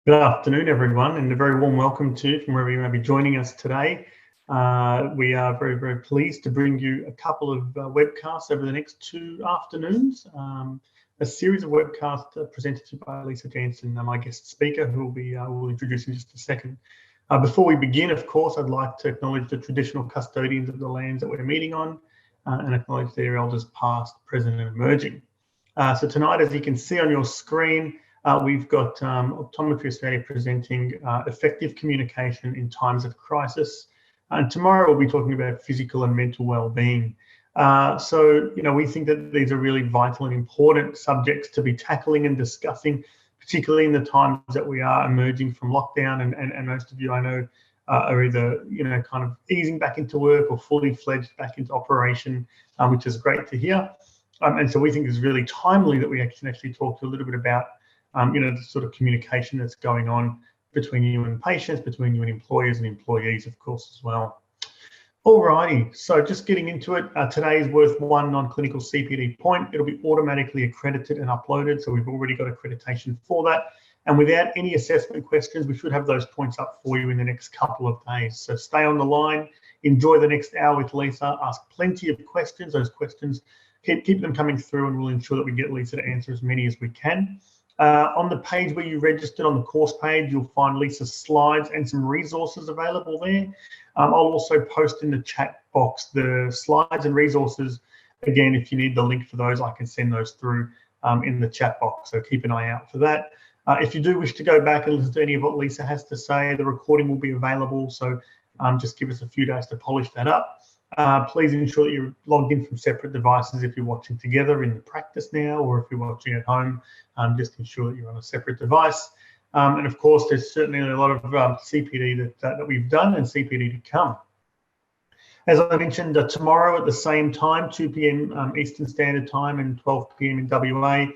Good afternoon, everyone, and a very warm welcome to you from wherever you may be joining us today. We are very, very pleased to bring you a couple of webcasts over the next 2 afternoons. A series of webcasts presented to by Lisa Jansen, my guest speaker, who we'll introduce in just a second. Before we begin, of course, I'd like to acknowledge the traditional custodians of the lands that we're meeting on and acknowledge their elders past, present and emerging. So tonight, as you can see on your screen, we've got Optometry Australia presenting effective communication in times of crisis. And tomorrow we'll be talking about physical and mental well-being. So, we think that these are really vital and important subjects to be tackling and discussing, particularly in the times that we are emerging from lockdown. And most of you, I know, are either, kind of easing back into work or fully fledged back into operation, which is great to hear. And so we think it's really timely that we can actually talk a little bit about the sort of communication that's going on between you and patients, between you and employers and employees, of course, as well. Alrighty, so just getting into it, today is worth 1 non-clinical CPD point. It'll be automatically accredited and uploaded, so we've already got accreditation for that. And without any assessment questions, we should have those points up for you in the next couple of days. So stay on the line, enjoy the next hour with Lisa, ask plenty of questions. Those questions, keep them coming through, and we'll ensure that we get Lisa to answer as many as we can. On the page where you registered, on the course page, you'll find Lisa's slides and some resources available there. I'll also post in the chat box the slides and resources. Again, if you need the link for those, I can send those through in the chat box, so keep an eye out for that. If you do wish to go back and listen to any of what Lisa has to say, the recording will be available, so just give us a few days to polish that up. Please ensure that you're logged in from separate devices if you're watching together in the practice now, or if you're watching at home, just ensure that you're on a separate device. And of course, there's certainly a lot of CPD that we've done and CPD to come. As I mentioned, tomorrow at the same time, 2 p.m. Eastern Standard Time and 12 p.m. in WA,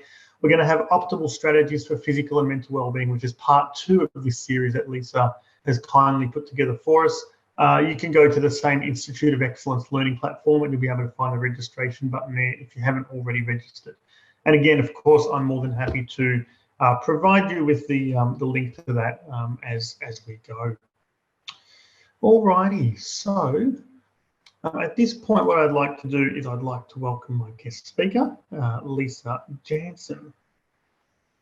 we're going to have optimal strategies for physical and mental wellbeing, which is part 2 of this series that Lisa has kindly put together for us. You can go to the same Institute of Excellence learning platform and you'll be able to find the registration button there if you haven't already registered. And again, of course, I'm more than happy to provide you with the link to that as we go. Alrighty, so at this point, what I'd like to do is I'd like to welcome my guest speaker, Lisa Jansen.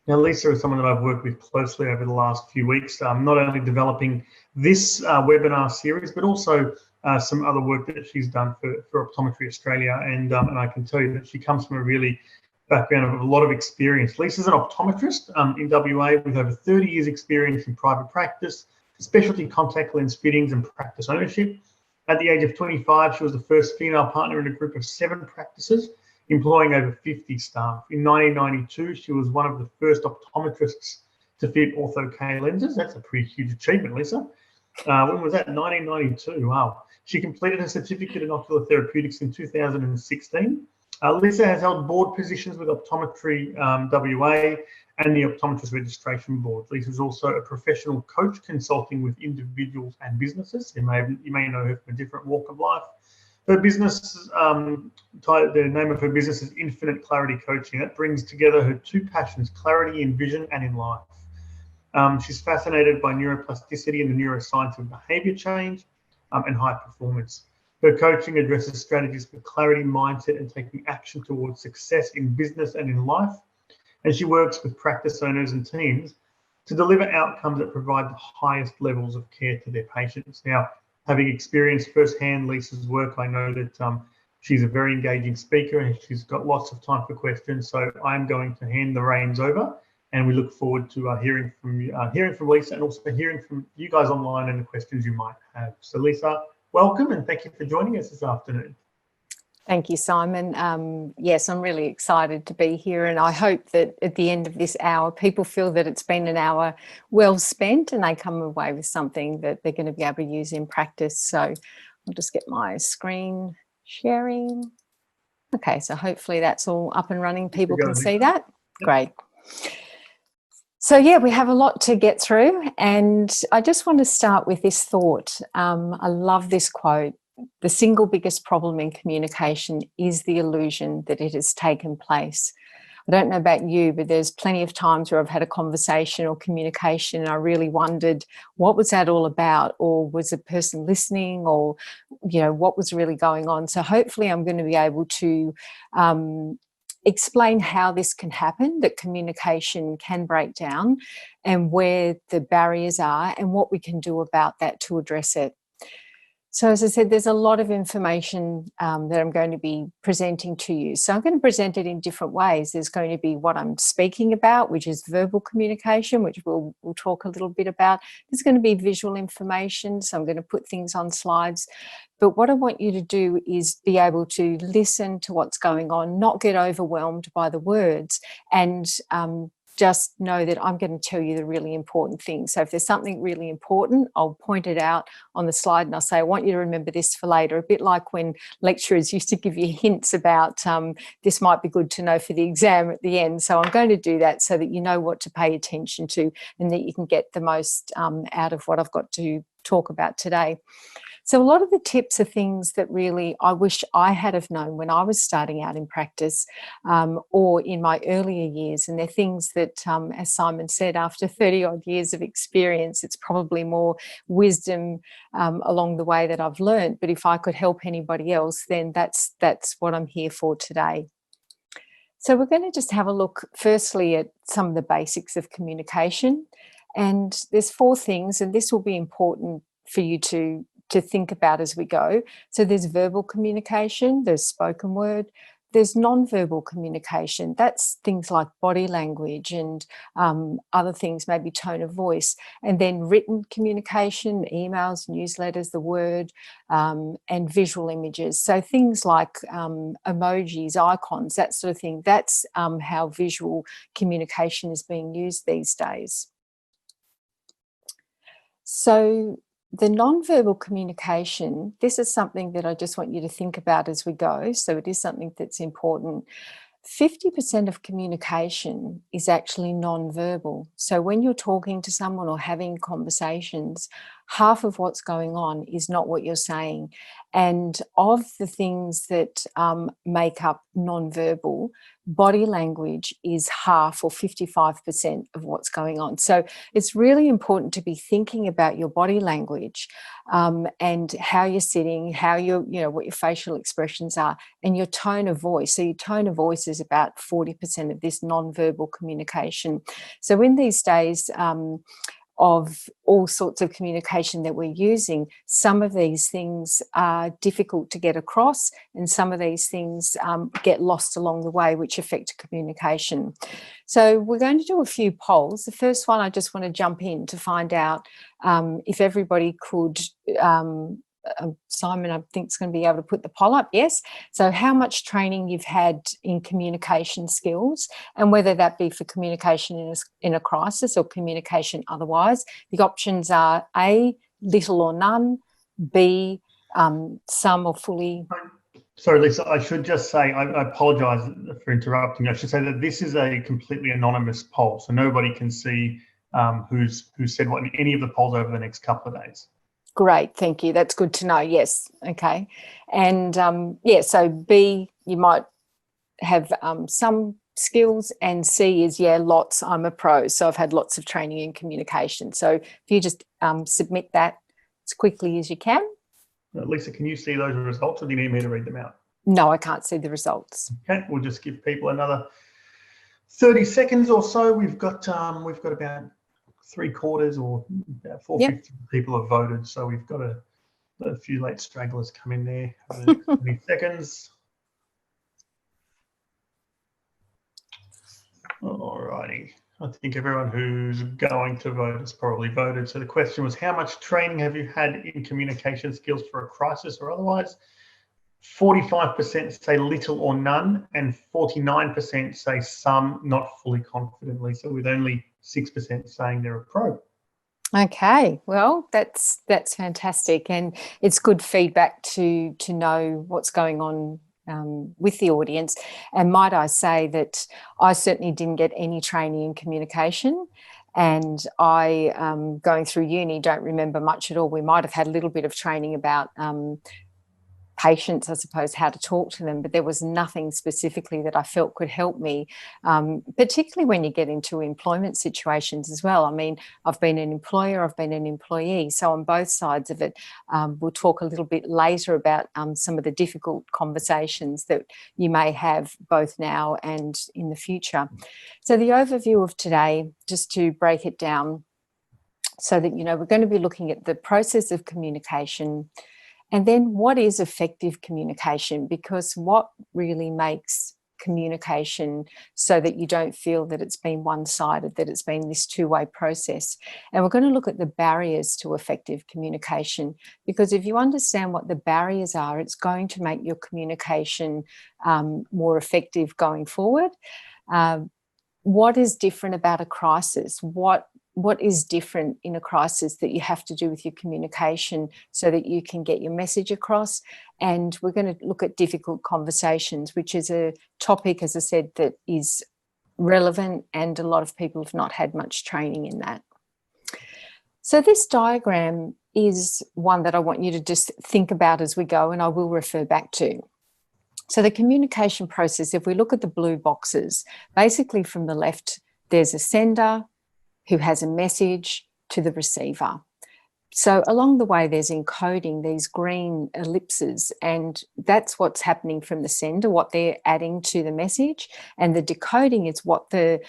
Now, Lisa is someone that I've worked with closely over the last few weeks, not only developing this webinar series, but also some other work that she's done for Optometry Australia. And I can tell you that she comes from a really background of a lot of experience. Lisa's an optometrist in WA with over 30 years experience in private practice, specialty contact lens fittings and practice ownership. At the age of 25, she was the first female partner in a group of 7 practices, employing over 50 staff. In 1992, she was one of the first optometrists to fit ortho-K lenses. That's a pretty huge achievement, Lisa. When was that? 1992. Wow. She completed her certificate in ocular therapeutics in 2016. Lisa has held board positions with Optometry WA and the Optometrist Registration Board. Lisa is also a professional coach consulting with individuals and businesses. You may know her from a different walk of life. Her business, the name of her business is Infinite Clarity Coaching. That brings together her 2 passions, clarity in vision and in life. She's fascinated by neuroplasticity and the neuroscience of behavior change and high performance. Her coaching addresses strategies for clarity, mindset, and taking action towards success in business and in life. And she works with practice owners and teams to deliver outcomes that provide the highest levels of care to their patients. Now, having experienced firsthand Lisa's work, I know that she's a very engaging speaker and she's got lots of time for questions. So I'm going to hand the reins over, and we look forward to hearing from Lisa and also hearing from you guys online and the questions you might have. So Lisa, welcome and thank you for joining us this afternoon. Thank you, Simon. Yes, I'm really excited to be here, and I hope that at the end of this hour, people feel that it's been an hour well spent and they come away with something that they're going to be able to use in practice. So I'll just get my screen sharing. Okay, so hopefully that's all up and running. People can see that. Great. So yeah, we have a lot to get through, and I just want to start with this thought. I love this quote. The single biggest problem in communication is the illusion that it has taken place. I don't know about you, but there's plenty of times where I've had a conversation or communication and I really wondered, what was that all about? Or was the person listening? Or, what was really going on? So hopefully I'm going to be able to explain how this can happen, that communication can break down, and where the barriers are and what we can do about that to address it. So as I said, there's a lot of information that I'm going to be presenting to you. So I'm going to present it in different ways. There's going to be what I'm speaking about, which is verbal communication, which we'll talk a little bit about. There's going to be visual information, so I'm going to put things on slides. But what I want you to do is be able to listen to what's going on, not get overwhelmed by the words, and just know that I'm going to tell you the really important things. So if there's something really important, I'll point it out on the slide and I'll say, I want you to remember this for later. A bit like when lecturers used to give you hints about this might be good to know for the exam at the end. So I'm going to do that so that you know what to pay attention to and that you can get the most out of what I've got to talk about today. So a lot of the tips are things that really I wish I had have known when I was starting out in practice or in my earlier years. And they're things that, as Simon said, after 30 odd years of experience, it's probably more wisdom along the way that I've learned. But if I could help anybody else, then that's what I'm here for today. So we're going to just have a look firstly at some of the basics of communication. And there's 4 things, and this will be important for you to think about as we go. So there's verbal communication, there's spoken word, there's non-verbal communication. That's things like body language and other things, maybe tone of voice. And then written communication, emails, newsletters, the word, and visual images. So things like emojis, icons, that sort of thing. That's how visual communication is being used these days. So the non-verbal communication, this is something that I just want you to think about as we go. So it is something that's important. 50% of communication is actually non-verbal. So when you're talking to someone or having conversations, half of what's going on is not what you're saying. And of the things that make up non-verbal, body language is half or 55% of what's going on. So it's really important to be thinking about your body language and how you're sitting, how you're, what your facial expressions are, and your tone of voice. So your tone of voice is about 40% of this non-verbal communication. So in these days, of all sorts of communication that we're using, some of these things are difficult to get across and some of these things get lost along the way, which affect communication. So we're going to do a few polls. The first one, I just want to jump in to find out if everybody could Simon, I think, is going to be able to put the poll up. Yes. So how much training you've had in communication skills, and whether that be for communication in a crisis or communication otherwise. The options are A, little or none, B, some or fully. Sorry, Lisa, I should just say, I apologise for interrupting. I should say that this is a completely anonymous poll, so nobody can see who said what in any of the polls over the next couple of days. Great, thank you. That's good to know. Yes, okay. And so B, you might have some skills, and C is lots. I'm a pro, so I've had lots of training in communication. So if you just submit that as quickly as you can. Lisa, can you see those results, or do you need me to read them out? No, I can't see the results. Okay, we'll just give people another 30 seconds or so. We've got about 3/4 or about 4/5 people have voted, so we've got a few late stragglers come in there. 20 seconds. All righty. I think everyone who's going to vote has probably voted. So the question was, how much training have you had in communication skills for a crisis or otherwise? 45% say little or none, and 49% say some, not fully confidently. So with only 6% saying they're a pro. Okay, well, that's fantastic, and it's good feedback to know what's going on with the audience. And might I say that I certainly didn't get any training in communication, and I, going through uni, don't remember much at all. We might have had a little bit of training about patients, I suppose, how to talk to them, but there was nothing specifically that I felt could help me, particularly when you get into employment situations as well. I mean, I've been an employer, I've been an employee, so on both sides of it. We'll talk a little bit later about some of the difficult conversations that you may have both now and in the future. So the overview of today, just to break it down so that you know, we're going to be looking at the process of communication. And then what is effective communication? Because what really makes communication so that you don't feel that it's been one-sided, that it's been this two-way process. And we're going to look at the barriers to effective communication, because if you understand what the barriers are, it's going to make your communication more effective going forward. What is different about a crisis? What is different in a crisis that you have to do with your communication so that you can get your message across? And we're going to look at difficult conversations, which is a topic, as I said, that is relevant, and a lot of people have not had much training in that. So this diagram is one that I want you to just think about as we go, and I will refer back to. So the communication process, if we look at the blue boxes, basically from the left, there's a sender who has a message to the receiver. So along the way, there's encoding, these green ellipses, and that's what's happening from the sender, what they're adding to the message, and the decoding is what the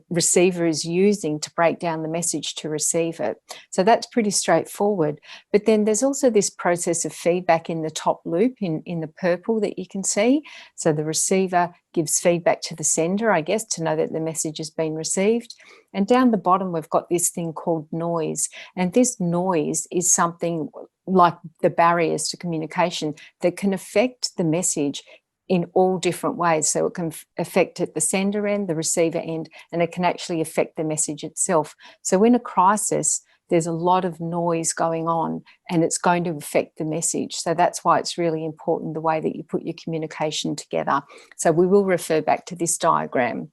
receiver is using to break down the message to receive it. So that's pretty straightforward. But then there's also this process of feedback in the top loop in the purple that you can see. So the receiver gives feedback to the sender, I guess, to know that the message has been received. And down the bottom, we've got this thing called noise. And this noise is something like the barriers to communication that can affect the message in all different ways. So it can affect at the sender end, the receiver end, and it can actually affect the message itself. So in a crisis, there's a lot of noise going on and it's going to affect the message. So that's why it's really important the way that you put your communication together. So we will refer back to this diagram.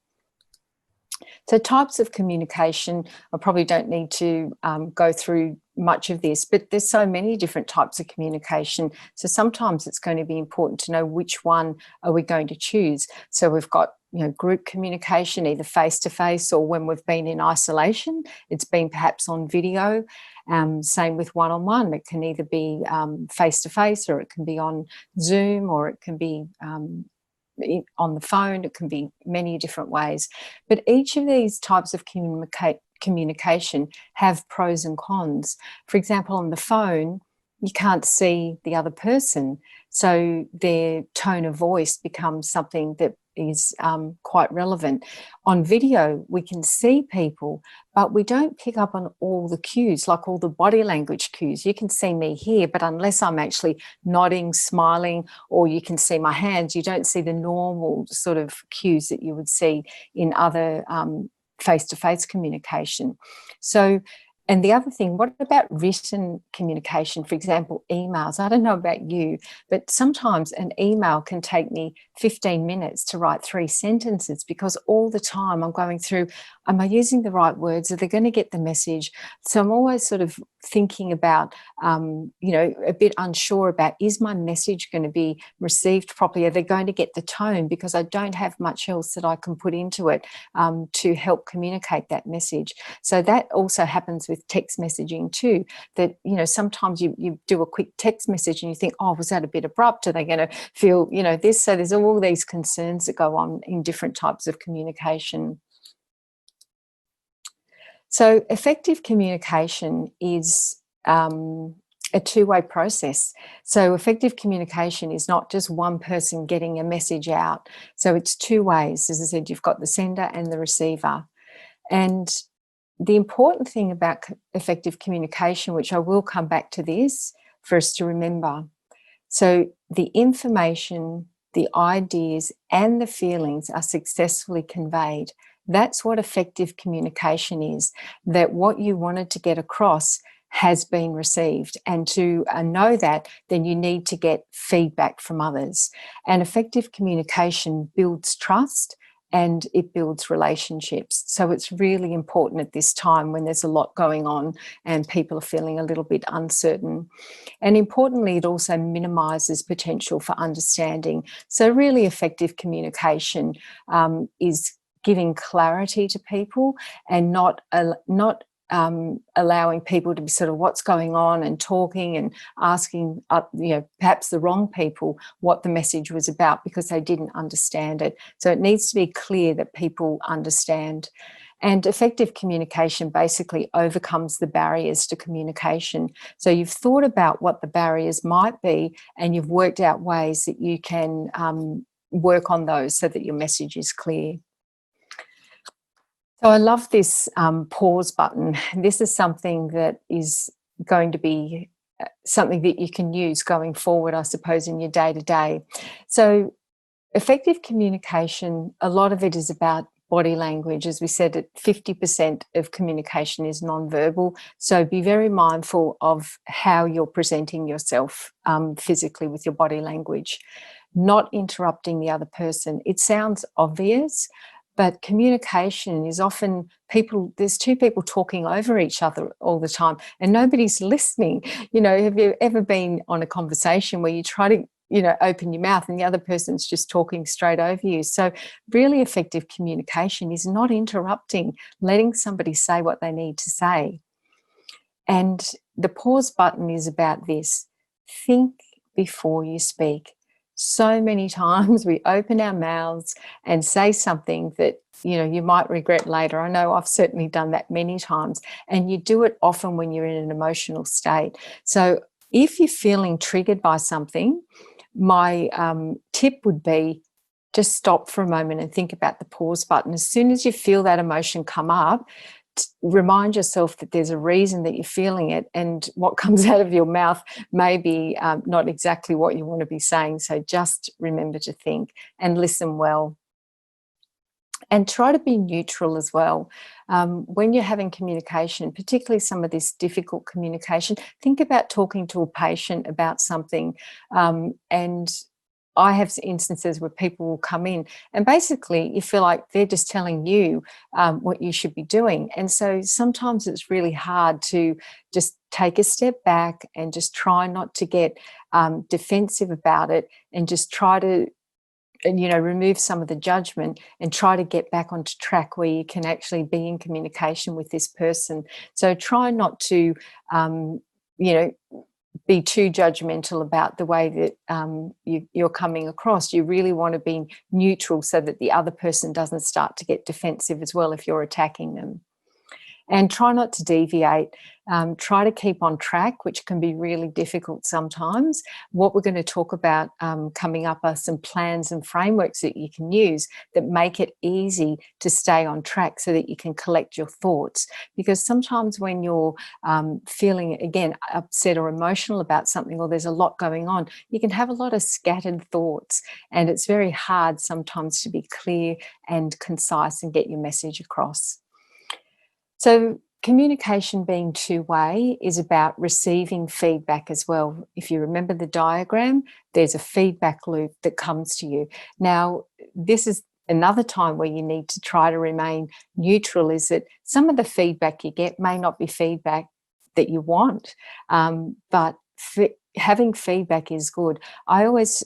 So types of communication, I probably don't need to go through much of this, but there's so many different types of communication. So sometimes it's going to be important to know which one are we going to choose. So we've got, you know, group communication, either face-to-face or when we've been in isolation, it's been perhaps on video. Same with one-on-one, it can either be face-to-face or it can be on Zoom or it can be on the phone, it can be many different ways. But each of these types of communication have pros and cons. For example, on the phone, you can't see the other person, so their tone of voice becomes something that is quite relevant. On video, we can see people, but we don't pick up on all the cues, like all the body language cues. You can see me here, but unless I'm actually nodding, smiling, or you can see my hands, you don't see the normal sort of cues that you would see in other face-to-face communication. So, and the other thing, what about written communication? For example, emails. I don't know about you, but sometimes an email can take me 15 minutes to write 3 sentences because all the time I'm going through, am I using the right words? Are they going to get the message? So I'm always sort of thinking about, you know, a bit unsure about, is my message going to be received properly? Are they going to get the tone? Because I don't have much else that I can put into it to help communicate that message. So that also happens with text messaging too, that, you know, sometimes you do a quick text message and you think, oh, was that a bit abrupt? Are they going to feel, you know, this? So there's all these concerns that go on in different types of communication. So effective communication is a two-way process. So effective communication is not just one person getting a message out. So it's two ways. As I said, you've got the sender and the receiver. And the important thing about effective communication, which I will come back to this for us to remember. So the information, the ideas and the feelings are successfully conveyed. That's what effective communication is, that what you wanted to get across has been received. And to know that, then you need to get feedback from others. And effective communication builds trust and it builds relationships. So it's really important at this time when there's a lot going on and people are feeling a little bit uncertain. And importantly, it also minimises potential for understanding. So really effective communication is giving clarity to people and not allowing people to be sort of what's going on and talking and asking, perhaps the wrong people what the message was about because they didn't understand it. So it needs to be clear that people understand. And effective communication basically overcomes the barriers to communication. So you've thought about what the barriers might be and you've worked out ways that you can work on those so that your message is clear. So I love this pause button. This is something that is going to be something that you can use going forward, I suppose, in your day-to-day. So effective communication, a lot of it is about body language. As we said, 50% of communication is non-verbal. So be very mindful of how you're presenting yourself physically with your body language, not interrupting the other person. It sounds obvious, but communication is often there's two people talking over each other all the time and nobody's listening. Have you ever been on a conversation where you try to, open your mouth and the other person's just talking straight over you? So really effective communication is not interrupting, letting somebody say what they need to say. And the pause button is about this. Think before you speak. So many times we open our mouths and say something that, you might regret later. I know I've certainly done that many times, and you do it often when you're in an emotional state. So if you're feeling triggered by something, my tip would be just stop for a moment and think about the pause button. As soon as you feel that emotion come up, remind yourself that there's a reason that you're feeling it, and what comes out of your mouth may be not exactly what you want to be saying. So just remember to think and listen well. And try to be neutral as well. When you're having communication, particularly some of this difficult communication, think about talking to a patient about something. And I have instances where people will come in and basically you feel like they're just telling you what you should be doing. And so sometimes it's really hard to just take a step back and just try not to get defensive about it and just try to remove some of the judgment and try to get back onto track where you can actually be in communication with this person. So try not to, be too judgmental about the way that you're coming across. You really want to be neutral so that the other person doesn't start to get defensive as well if you're attacking them. And try not to deviate. Try to keep on track, which can be really difficult sometimes. What we're going to talk about coming up are some plans and frameworks that you can use that make it easy to stay on track so that you can collect your thoughts. Because sometimes when you're feeling, again, upset or emotional about something, or there's a lot going on, you can have a lot of scattered thoughts, and it's very hard sometimes to be clear and concise and get your message across. So communication being two-way is about receiving feedback as well. If you remember the diagram, there's a feedback loop that comes to you. Now, this is another time where you need to try to remain neutral, is that some of the feedback you get may not be feedback that you want, but having feedback is good. I always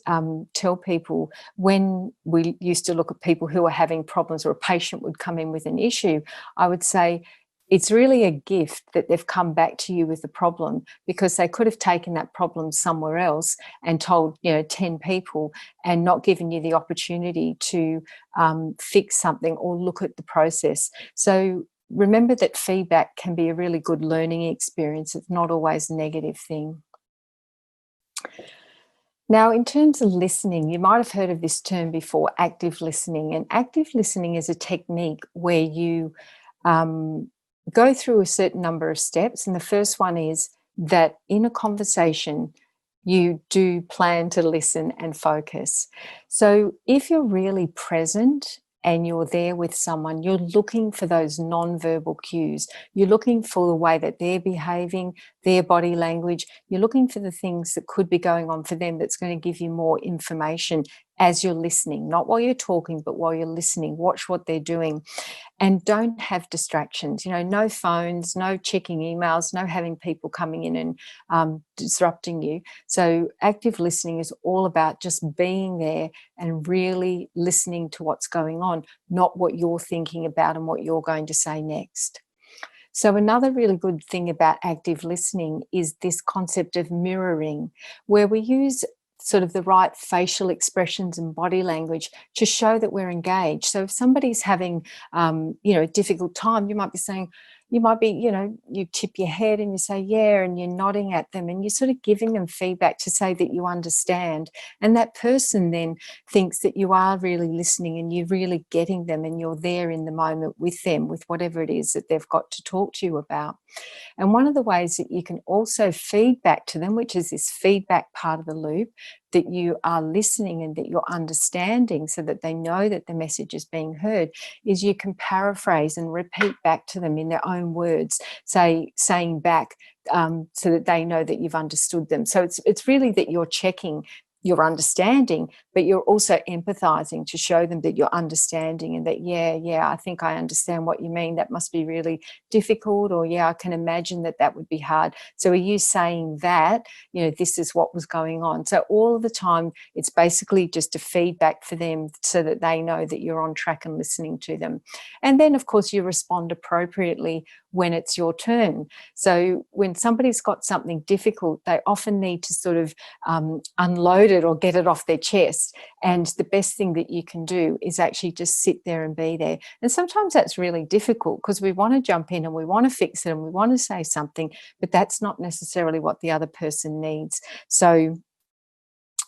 tell people, when we used to look at people who are having problems or a patient would come in with an issue, I would say, it's really a gift that they've come back to you with the problem, because they could have taken that problem somewhere else and told 10 people and not given you the opportunity to fix something or look at the process. So remember that feedback can be a really good learning experience. It's not always a negative thing. Now, in terms of listening, you might have heard of this term before, active listening. And active listening is a technique where you go through a certain number of steps. And the first one is that in a conversation, you do plan to listen and focus. So if you're really present and you're there with someone, you're looking for those non-verbal cues. You're looking for the way that they're behaving, their body language. You're looking for the things that could be going on for them that's going to give you more information as you're listening, not while you're talking, but while you're listening. Watch what they're doing. And don't have distractions, no phones, no checking emails, no having people coming in and disrupting you. So active listening is all about just being there and really listening to what's going on, not what you're thinking about and what you're going to say next. So another really good thing about active listening is this concept of mirroring, where we use sort of the right facial expressions and body language to show that we're engaged. So if somebody's having, a difficult time, you might be, you tip your head and you say, yeah, and you're nodding at them and you're sort of giving them feedback to say that you understand. And that person then thinks that you are really listening and you're really getting them and you're there in the moment with them, with whatever it is that they've got to talk to you about. And one of the ways that you can also feed back to them, which is this feedback part of the loop, that you are listening and that you're understanding so that they know that the message is being heard, is you can paraphrase and repeat back to them in their own words, saying back so that they know that you've understood them. So it's really that you're checking your understanding, but you're also empathizing to show them that you're understanding and that, yeah, I think I understand what you mean. That must be really difficult, or yeah, I can imagine that would be hard. So are you saying that, this is what was going on? So all of the time, it's basically just a feedback for them so that they know that you're on track and listening to them. And then, of course, you respond appropriately when it's your turn. So when somebody's got something difficult, they often need to sort of unload it or get it off their chest. And the best thing that you can do is actually just sit there and be there. And sometimes that's really difficult because we want to jump in and we want to fix it and we want to say something, but that's not necessarily what the other person needs. So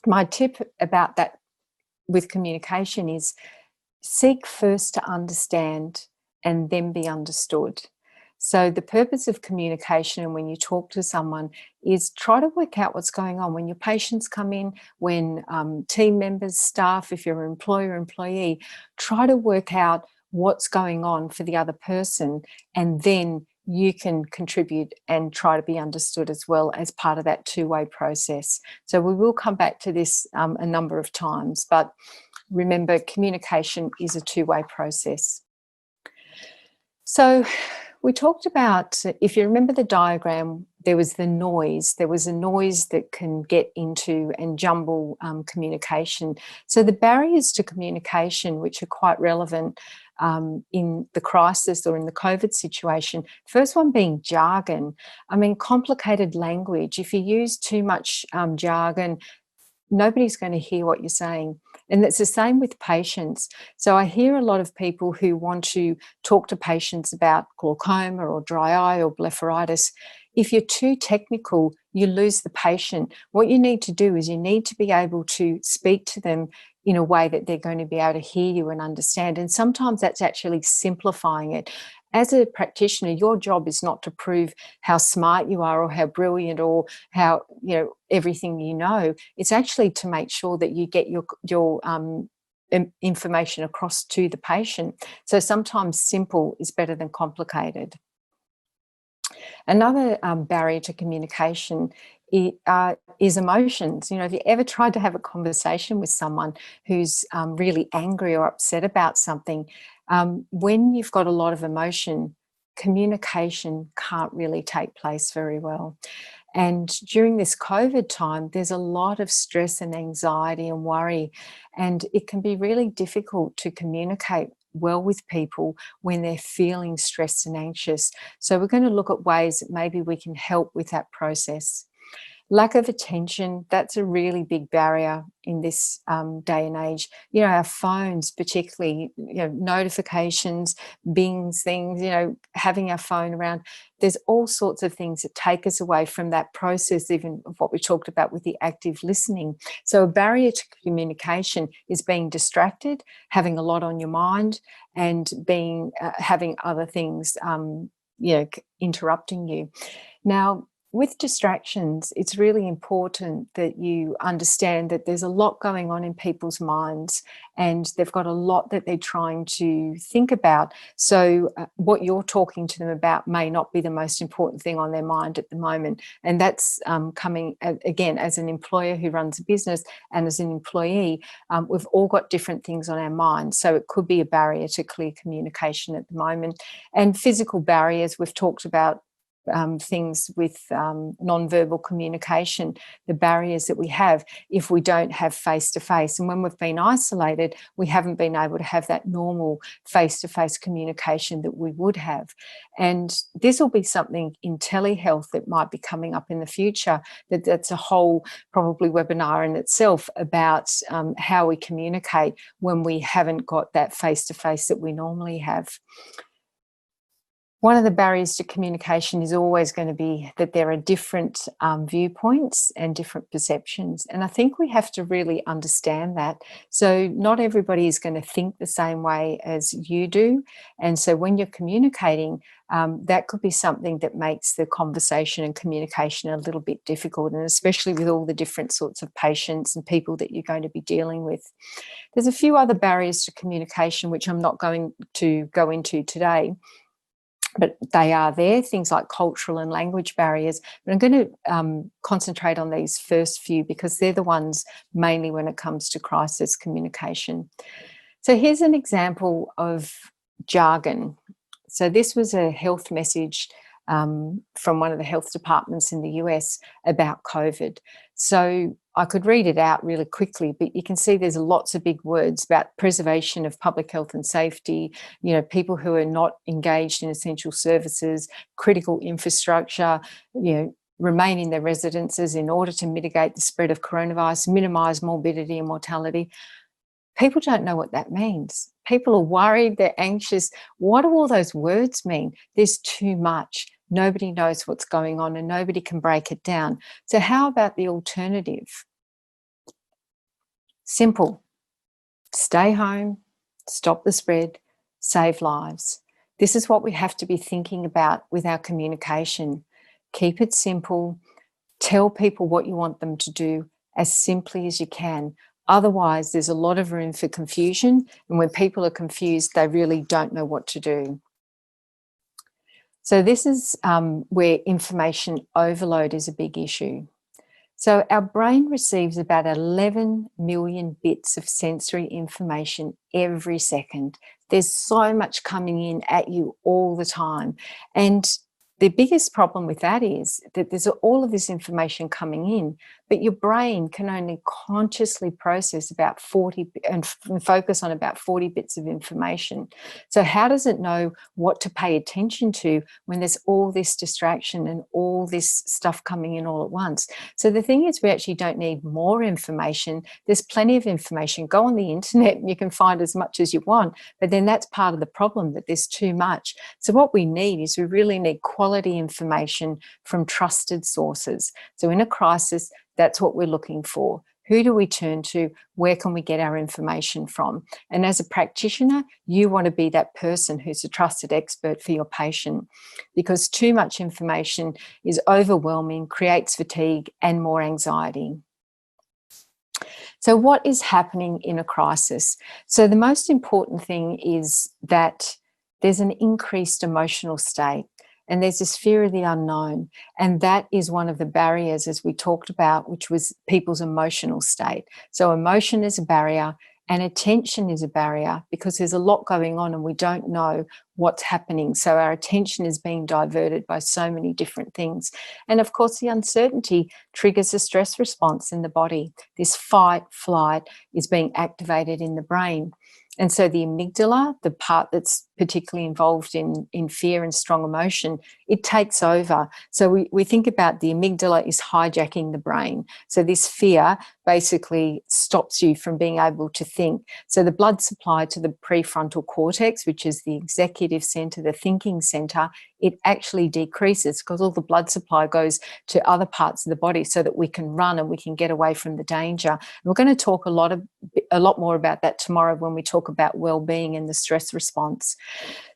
my tip about that with communication is seek first to understand and then be understood. So the purpose of communication and when you talk to someone is try to work out what's going on. When your patients come in, when team members, staff, if you're an employer, employee, try to work out what's going on for the other person, and then you can contribute and try to be understood as well as part of that two-way process. So we will come back to this a number of times, but remember, communication is a two-way process. So we talked about, if you remember the diagram, there was the noise. There was a noise that can get into and jumble communication. So the barriers to communication, which are quite relevant in the crisis or in the COVID situation, first one being jargon. I mean, complicated language. If you use too much jargon, nobody's going to hear what you're saying. And it's the same with patients. So I hear a lot of people who want to talk to patients about glaucoma or dry eye or blepharitis. If you're too technical, you lose the patient. What you need to do is you need to be able to speak to them in a way that they're going to be able to hear you and understand. And sometimes that's actually simplifying it. As a practitioner, your job is not to prove how smart you are or how brilliant or how, everything you know. It's actually to make sure that you get your information across to the patient. So sometimes simple is better than complicated. Another barrier to communication is emotions. Have you ever tried to have a conversation with someone who's really angry or upset about something? When you've got a lot of emotion, communication can't really take place very well. And during this COVID time, there's a lot of stress and anxiety and worry, and it can be really difficult to communicate well with people when they're feeling stressed and anxious. So we're going to look at ways that maybe we can help with that process. Lack of attention, that's a really big barrier in this day and age. Our phones particularly, notifications, bings, things, having our phone around. There's all sorts of things that take us away from that process, even of what we talked about with the active listening. So a barrier to communication is being distracted, having a lot on your mind, and having other things, interrupting you. Now, with distractions, it's really important that you understand that there's a lot going on in people's minds and they've got a lot that they're trying to think about. So what you're talking to them about may not be the most important thing on their mind at the moment. And that's coming, again, as an employer who runs a business and as an employee, we've all got different things on our mind. So it could be a barrier to clear communication at the moment. And physical barriers, we've talked about things with non-verbal communication, the barriers that we have if we don't have face-to-face. And when we've been isolated, we haven't been able to have that normal face-to-face communication that we would have. And this will be something in telehealth that might be coming up in the future, that's a whole probably webinar in itself about how we communicate when we haven't got that face-to-face that we normally have. One of the barriers to communication is always going to be that there are different viewpoints and different perceptions. And I think we have to really understand that. So not everybody is going to think the same way as you do. And so when you're communicating, that could be something that makes the conversation and communication a little bit difficult, and especially with all the different sorts of patients and people that you're going to be dealing with. There's a few other barriers to communication, which I'm not going to go into today, but they are there, things like cultural and language barriers. But I'm going to concentrate on these first few because they're the ones mainly when it comes to crisis communication. So here's an example of jargon. So this was a health message from one of the health departments in the US about COVID. So I could read it out really quickly, but you can see there's lots of big words about preservation of public health and safety, people who are not engaged in essential services, critical infrastructure, remain in their residences in order to mitigate the spread of coronavirus, minimise morbidity and mortality. People don't know what that means. People are worried, they're anxious. What do all those words mean? There's too much. Nobody knows what's going on and nobody can break it down. So how about the alternative? Simple. Stay home, stop the spread, save lives. This is what we have to be thinking about with our communication. Keep it simple. Tell people what you want them to do as simply as you can. Otherwise, there's a lot of room for confusion. And when people are confused, they really don't know what to do. So this is where information overload is a big issue. So our brain receives about 11 million bits of sensory information every second. There's so much coming in at you all the time. And the biggest problem with that is that there's all of this information coming in, but your brain can only consciously process about 40 and focus on about 40 bits of information. So how does it know what to pay attention to when there's all this distraction and all this stuff coming in all at once? So the thing is, we actually don't need more information. There's plenty of information. Go on the internet and you can find as much as you want, but then that's part of the problem, that there's too much. So what we need is we really need quality information from trusted sources. So in a crisis, that's what we're looking for. Who do we turn to? Where can we get our information from? And as a practitioner, you want to be that person who's a trusted expert for your patient, because too much information is overwhelming, creates fatigue and more anxiety. So what is happening in a crisis? So the most important thing is that there's an increased emotional state. And there's this fear of the unknown. And that is one of the barriers, as we talked about, which was people's emotional state. So emotion is a barrier and attention is a barrier because there's a lot going on and we don't know what's happening. So our attention is being diverted by so many different things. And of course, the uncertainty triggers a stress response in the body. This fight, flight is being activated in the brain. And so the amygdala, the part that's particularly involved in fear and strong emotion, it takes over. So we think about the amygdala is hijacking the brain. So this fear basically stops you from being able to think. So the blood supply to the prefrontal cortex, which is the executive center, the thinking center, it actually decreases because all the blood supply goes to other parts of the body so that we can run and we can get away from the danger. And we're going to talk a lot more about that tomorrow when we talk about well-being and the stress response.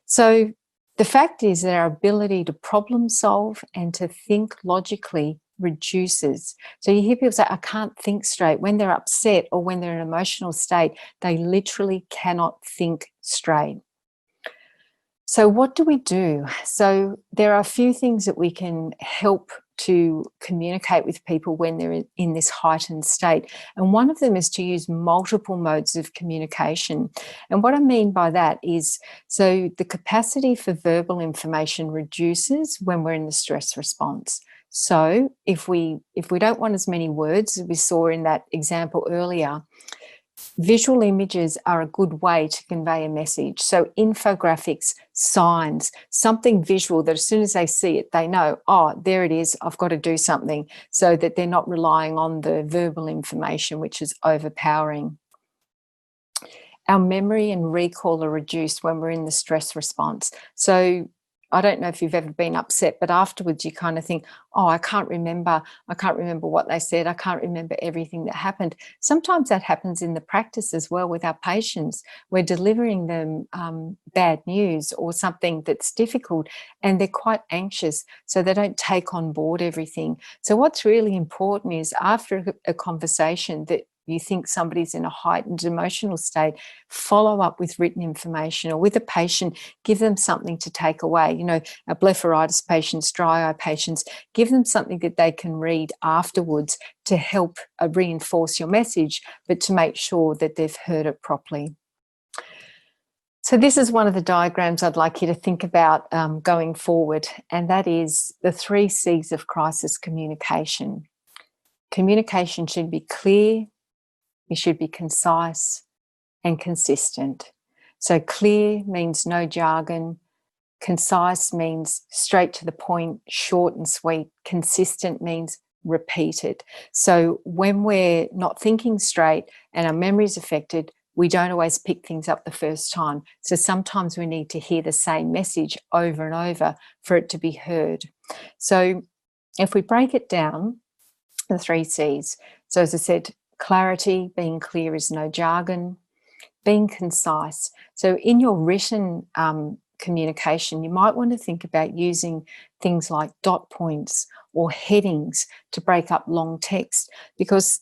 So The fact is that our ability to problem solve and to think logically reduces. So you hear people say, I can't think straight. When they're upset or when they're in an emotional state, they literally cannot think straight. So what do we do? So there are a few things that we can help to communicate with people when they're in this heightened state. And one of them is to use multiple modes of communication. And what I mean by that is, so the capacity for verbal information reduces when we're in the stress response. So if we don't want as many words, as we saw in that example earlier, visual images are a good way to convey a message. So infographics, signs, something visual that as soon as they see it, they know, oh, there it is, I've got to do something, so that they're not relying on the verbal information, which is overpowering. Our memory and recall are reduced when we're in the stress response. So I don't know if you've ever been upset, but afterwards you kind of think, oh, I can't remember what they said. I can't remember everything that happened. Sometimes that happens in the practice as well with our patients. We're delivering them bad news or something that's difficult, and they're quite anxious, so they don't take on board everything. So what's really important is, after a conversation that you think somebody's in a heightened emotional state, follow up with written information, or with a patient, give them something to take away. You know, our blepharitis patients, dry eye patients, give them something that they can read afterwards to help reinforce your message, but to make sure that they've heard it properly. So this is one of the diagrams I'd like you to think about going forward, and that is the 3 C's of crisis communication. Communication should be clear, it should be concise and consistent. So clear means no jargon. Concise means straight to the point, short and sweet. Consistent means repeated. So when we're not thinking straight and our memory is affected, we don't always pick things up the first time. So sometimes we need to hear the same message over and over for it to be heard. So if we break it down, the 3 C's. So as I said, clarity, being clear is no jargon. Being concise. So in your written communication, you might want to think about using things like dot points or headings to break up long text, because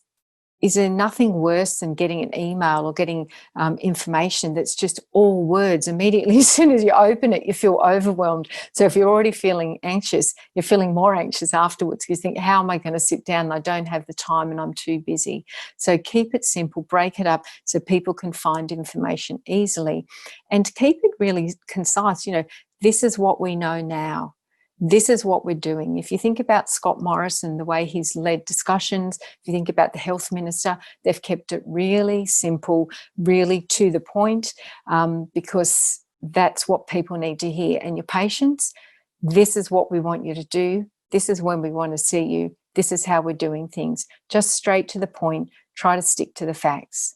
is there nothing worse than getting an email or getting information that's just all words? Immediately, as soon as you open it, you feel overwhelmed. So if you're already feeling anxious, you're feeling more anxious afterwards. You think, how am I going to sit down? I don't have the time and I'm too busy. So keep it simple, break it up so people can find information easily, and keep it really concise. You know, this is what we know now. This is what we're doing. If you think about Scott Morrison, the way he's led discussions, if you think about the health minister, they've kept it really simple, really to the point, because that's what people need to hear. And your patients, this is what we want you to do. This is when we want to see you. This is how we're doing things. Just straight to the point. Try to stick to the facts.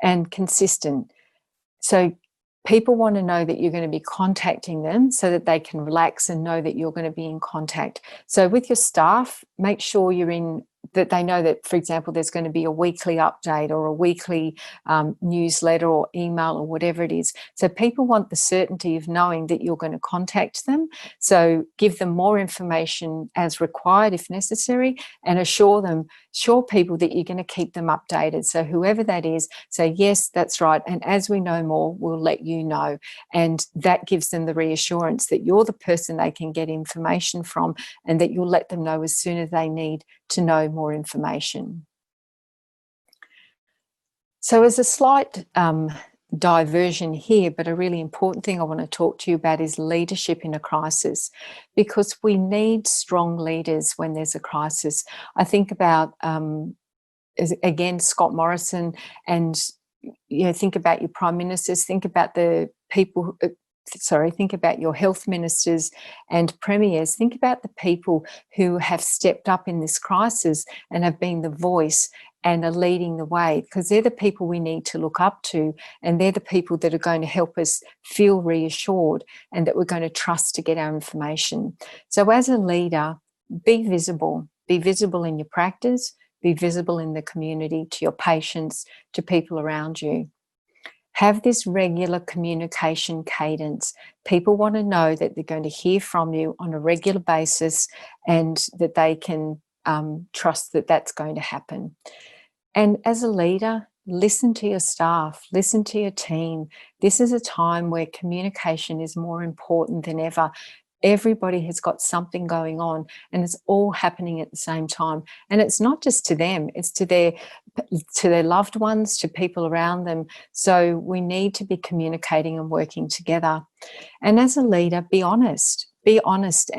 And consistent. So people want to know that you're going to be contacting them so that they can relax and know that you're going to be in contact. So with your staff, make sure that they know that, for example, there's going to be a weekly update or a weekly newsletter or email or whatever it is. So people want the certainty of knowing that you're going to contact them. So give them more information as required if necessary, and assure people that you're going to keep them updated. So whoever that is, say, yes, that's right. And as we know more, we'll let you know. And that gives them the reassurance that you're the person they can get information from, and that you'll let them know as soon as they need to know more information. So as a slight diversion here, but a really important thing I want to talk to you about is leadership in a crisis, because we need strong leaders when there's a crisis. I think about, again, Scott Morrison, and think about your prime ministers, think about the people think about your health ministers and premiers. Think about the people who have stepped up in this crisis and have been the voice and are leading the way, because they're the people we need to look up to, and they're the people that are going to help us feel reassured and that we're going to trust to get our information. So as a leader, be visible in your practice, be visible in the community, to your patients, to people around you. Have this regular communication cadence. People want to know that they're going to hear from you on a regular basis and that they can trust that that's going to happen. And as a leader, listen to your staff, listen to your team. This is a time where communication is more important than ever. Everybody has got something going on and it's all happening at the same time. And it's not just to them, it's to their loved ones, to people around them. So we need to be communicating and working together. And as a leader, be honest and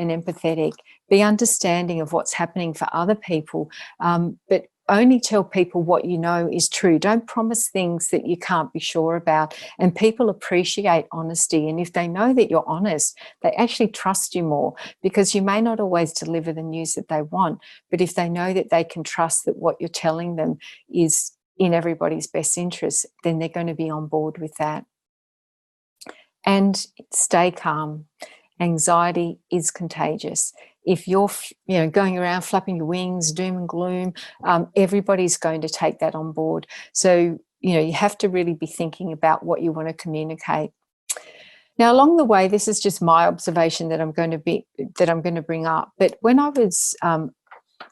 empathetic, be understanding of what's happening for other people, but only tell people what you know is true. Don't promise things that you can't be sure about. And people appreciate honesty. And if they know that you're honest, they actually trust you more, because you may not always deliver the news that they want, but if they know that they can trust that what you're telling them is in everybody's best interest, then they're going to be on board with that. And stay calm. Anxiety is contagious. If you're going around flapping your wings, doom and gloom, everybody's going to take that on board. So you have to really be thinking about what you want to communicate. Now, along the way, this is just my observation that I'm going to bring up. But when I was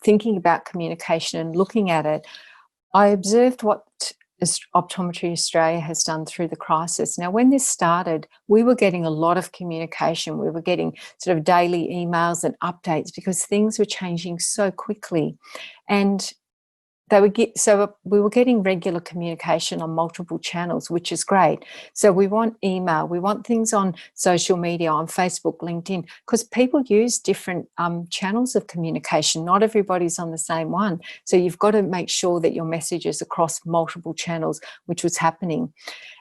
thinking about communication and looking at it, I observed what Optometry Australia has done through the crisis. Now, when this started, we were getting a lot of communication. We were getting sort of daily emails and updates because things were changing so quickly. And we were getting regular communication on multiple channels, which is great. So we want email, we want things on social media, on Facebook, LinkedIn, because people use different channels of communication. Not everybody's on the same one. So you've got to make sure that your message is across multiple channels, which was happening.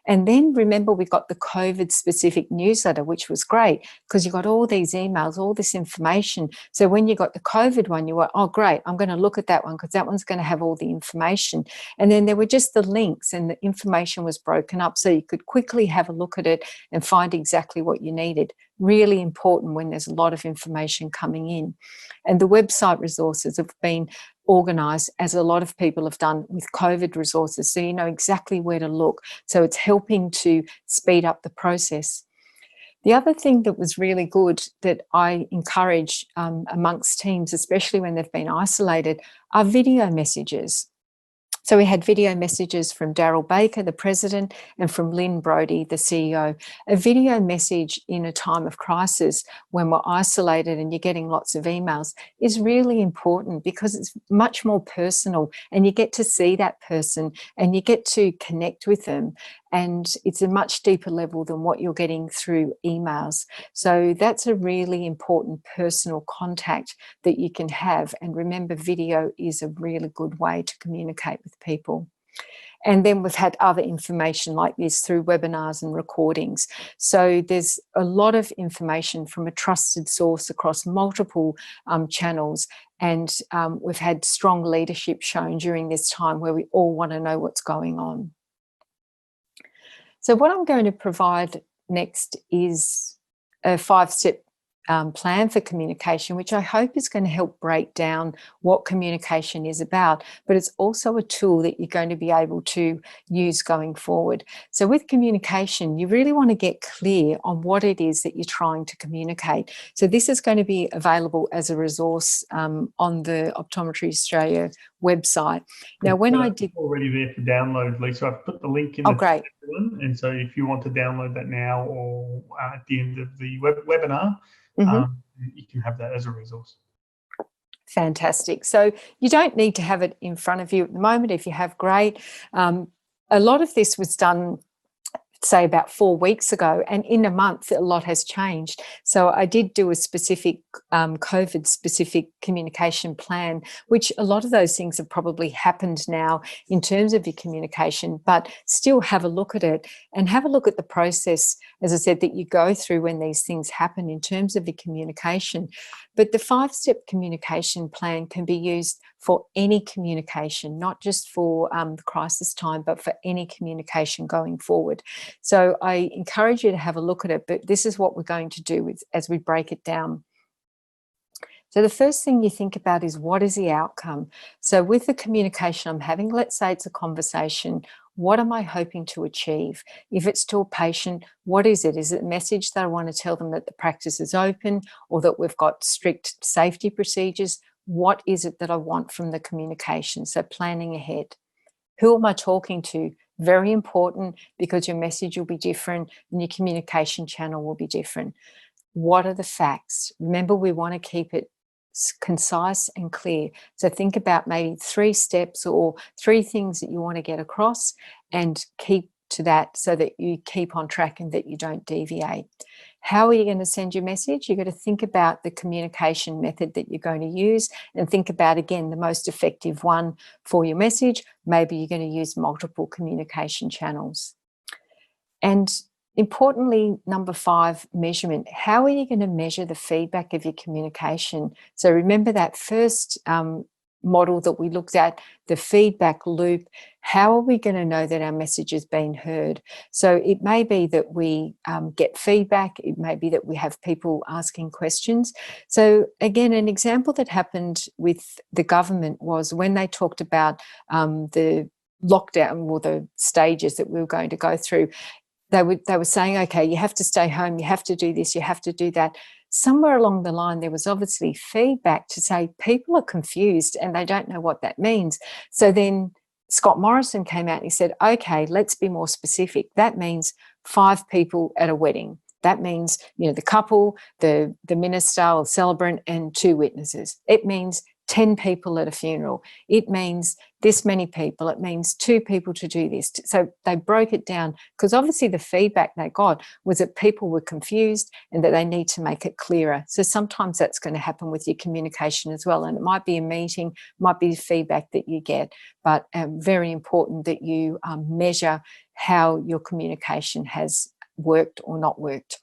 And then remember, we got the COVID specific newsletter, which was great because you got all these emails, all this information. So when you got the COVID one, you were, oh, great, I'm going to look at that one because that one's going to have all the information. And then there were just the links and the information was broken up so you could quickly have a look at it and find exactly what you needed. Really important when there's a lot of information coming in. And the website resources have been organised, as a lot of people have done with COVID resources, so you know exactly where to look. So it's helping to speed up the process. The other thing that was really good that I encourage amongst teams, especially when they've been isolated, are video messages. So we had video messages from Daryl Baker, the president, and from Lynn Brodie, the CEO. A video message in a time of crisis when we're isolated and you're getting lots of emails is really important because it's much more personal and you get to see that person and you get to connect with them. And it's a much deeper level than what you're getting through emails. So that's a really important personal contact that you can have. And remember, video is a really good way to communicate with people. And then we've had other information like this through webinars and recordings. So there's a lot of information from a trusted source across multiple channels. And we've had strong leadership shown during this time where we all want to know what's going on. So what I'm going to provide next is a 5-step plan for communication, which I hope is going to help break down what communication is about, but it's also a tool that you're going to be able to use going forward. So with communication, you really want to get clear on what it is that you're trying to communicate. So this is going to be available as a resource on the Optometry Australia website. Now, when I did... already there for download, Lisa. I've put the link in the chat, and so if you want to download that now or at the end of the webinar, you can have that as a resource. Fantastic. So you don't need to have it in front of you at the moment. If you have, great. A lot of this was done, say, about 4 weeks ago, and in a month a lot has changed. So I did do a specific COVID specific communication plan, which a lot of those things have probably happened now in terms of your communication, but still have a look at it and have a look at the process, as I said, that you go through when these things happen in terms of your communication. But the 5-step communication plan can be used for any communication, not just for the crisis time, but for any communication going forward. So I encourage you to have a look at it, but this is what we're going to do as we break it down. So the first thing you think about is, what is the outcome? So with the communication I'm having, let's say it's a conversation What am I hoping to achieve? If it's to a patient, what is it? Is it a message that I want to tell them that the practice is open or that we've got strict safety procedures? What is it that I want from the communication? So planning ahead. Who am I talking to? Very important, because your message will be different and your communication channel will be different. What are the facts? Remember, we want to keep it concise and clear. So think about maybe 3 steps or 3 things that you want to get across, and keep to that so that you keep on track and that you don't deviate. How are you going to send your message? You've got to think about the communication method that you're going to use, and think about, again, the most effective one for your message. Maybe you're going to use multiple communication channels. And importantly, number 5, measurement. How are you going to measure the feedback of your communication? So remember that first model that we looked at, the feedback loop. How are we going to know that our message has been heard? So it may be that we get feedback. It may be that we have people asking questions. So again, an example that happened with the government was when they talked about the lockdown, or the stages that we were going to go through. They were saying, okay, you have to stay home, you have to do this, you have to do that. Somewhere along the line, there was obviously feedback to say people are confused and they don't know what that means. So then Scott Morrison came out and he said, okay, let's be more specific. That means 5 people at a wedding. That means, the couple, the minister or celebrant, and 2 witnesses. It means 10 people at a funeral. It means this many people. It means 2 people to do this. So they broke it down, because obviously the feedback they got was that people were confused and that they need to make it clearer. So sometimes that's going to happen with your communication as well. And it might be a meeting, might be feedback that you get, but very important that you measure how your communication has worked or not worked.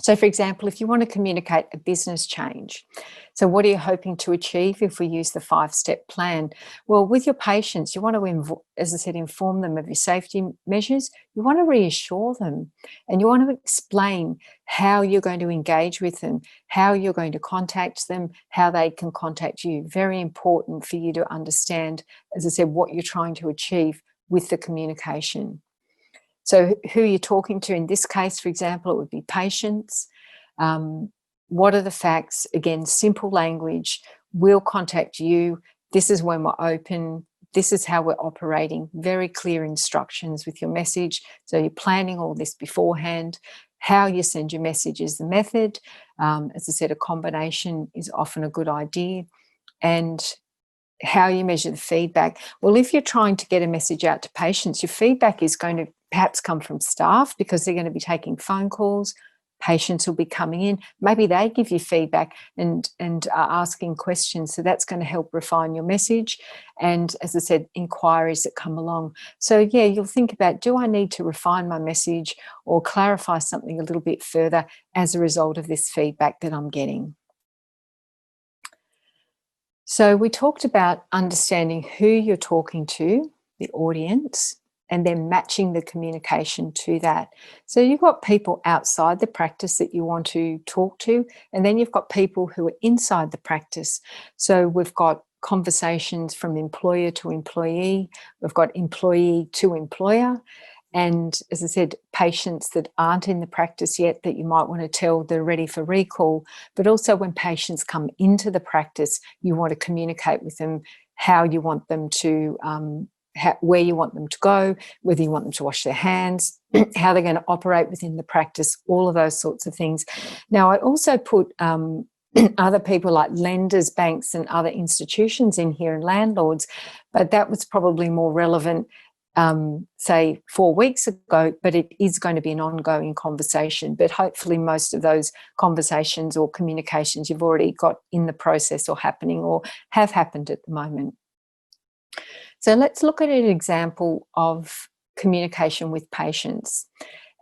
So, for example, if you want to communicate a business change, so what are you hoping to achieve if we use the 5-step plan? Well, with your patients, you want to, as I said, inform them of your safety measures. You want to reassure them, and you want to explain how you're going to engage with them, how you're going to contact them, how they can contact you. Very important for you to understand, as I said, what you're trying to achieve with the communication. So who you're talking to in this case, for example, it would be patients. What are the facts? Again, simple language. We'll contact you. This is when we're open. This is how we're operating. Very clear instructions with your message. So you're planning all this beforehand. How you send your message is the method. As I said, a combination is often a good idea. And how you measure the feedback. Well, if you're trying to get a message out to patients, your feedback is going to perhaps come from staff, because they're going to be taking phone calls. Patients will be coming in. Maybe they give you feedback and are asking questions. So that's going to help refine your message. And as I said, inquiries that come along. So yeah, you'll think about, do I need to refine my message or clarify something a little bit further as a result of this feedback that I'm getting? So we talked about understanding who you're talking to, the audience, and then matching the communication to that. So you've got people outside the practice that you want to talk to, and then you've got people who are inside the practice. So we've got conversations from employer to employee, we've got employee to employer, and as I said, patients that aren't in the practice yet that you might want to tell they're ready for recall. But also when patients come into the practice, you want to communicate with them how you want them to where you want them to go, whether you want them to wash their hands, how they're going to operate within the practice, all of those sorts of things. Now, I also put other people like lenders, banks, and other institutions in here, and landlords, but that was probably more relevant, say 4 weeks ago, but it is going to be an ongoing conversation. But hopefully most of those conversations or communications you've already got in the process or happening or have happened at the moment. So let's look at an example of communication with patients.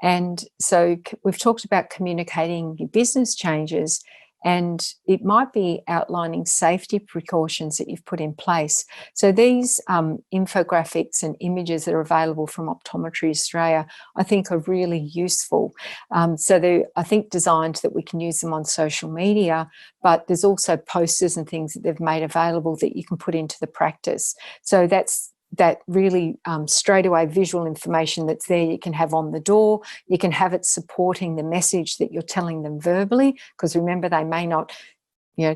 And so we've talked about communicating your business changes, and it might be outlining safety precautions that you've put in place. So these infographics and images that are available from Optometry Australia, I think are really useful. So they're, I think, designed that we can use them on social media, but there's also posters and things that they've made available that you can put into the practice. So that's that really straight away visual information that's there. You can have on the door, you can have it supporting the message that you're telling them verbally, because remember, they may not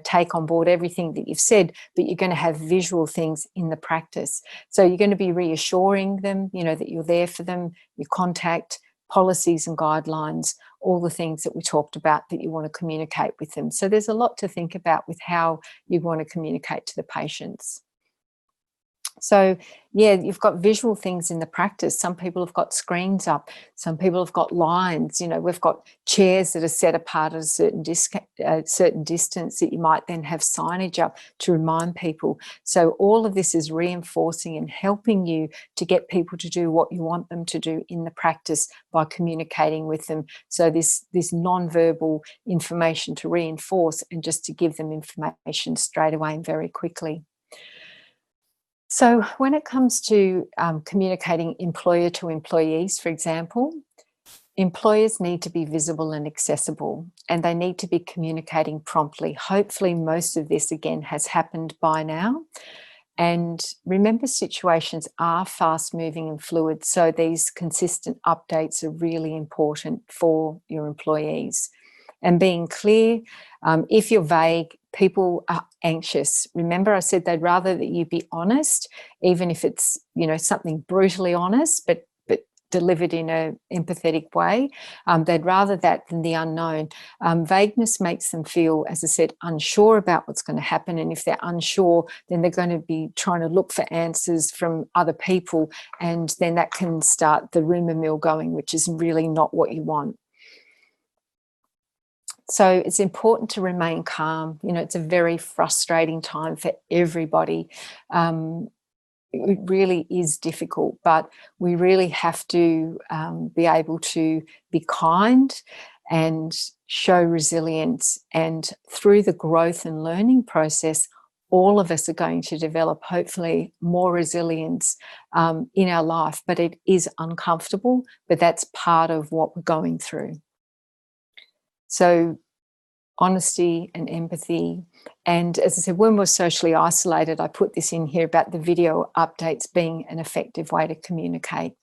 take on board everything that you've said, but you're going to have visual things in the practice. So you're going to be reassuring them, that you're there for them, your contact, policies and guidelines, all the things that we talked about that you want to communicate with them. So there's a lot to think about with how you want to communicate to the patients. So, yeah, you've got visual things in the practice. Some people have got screens up. Some people have got lines. We've got chairs that are set apart at a certain distance that you might then have signage up to remind people. So all of this is reinforcing and helping you to get people to do what you want them to do in the practice by communicating with them. So this non-verbal information to reinforce and just to give them information straight away and very quickly. So when it comes to communicating employer to employees, for example, employers need to be visible and accessible, and they need to be communicating promptly. Hopefully most of this, again, has happened by now. And remember, situations are fast moving and fluid, so these consistent updates are really important for your employees. And being clear, if you're vague, people are anxious. Remember, I said they'd rather that you be honest, even if it's, something brutally honest, but delivered in an empathetic way. They'd rather that than the unknown. Vagueness makes them feel, as I said, unsure about what's going to happen. And if they're unsure, then they're going to be trying to look for answers from other people. And then that can start the rumour mill going, which is really not what you want. So it's important to remain calm. It's a very frustrating time for everybody. It really is difficult, but we really have to be able to be kind and show resilience. And through the growth and learning process, all of us are going to develop, hopefully, more resilience in our life. But it is uncomfortable, but that's part of what we're going through. So honesty and empathy. And as I said, when we're socially isolated, I put this in here about the video updates being an effective way to communicate.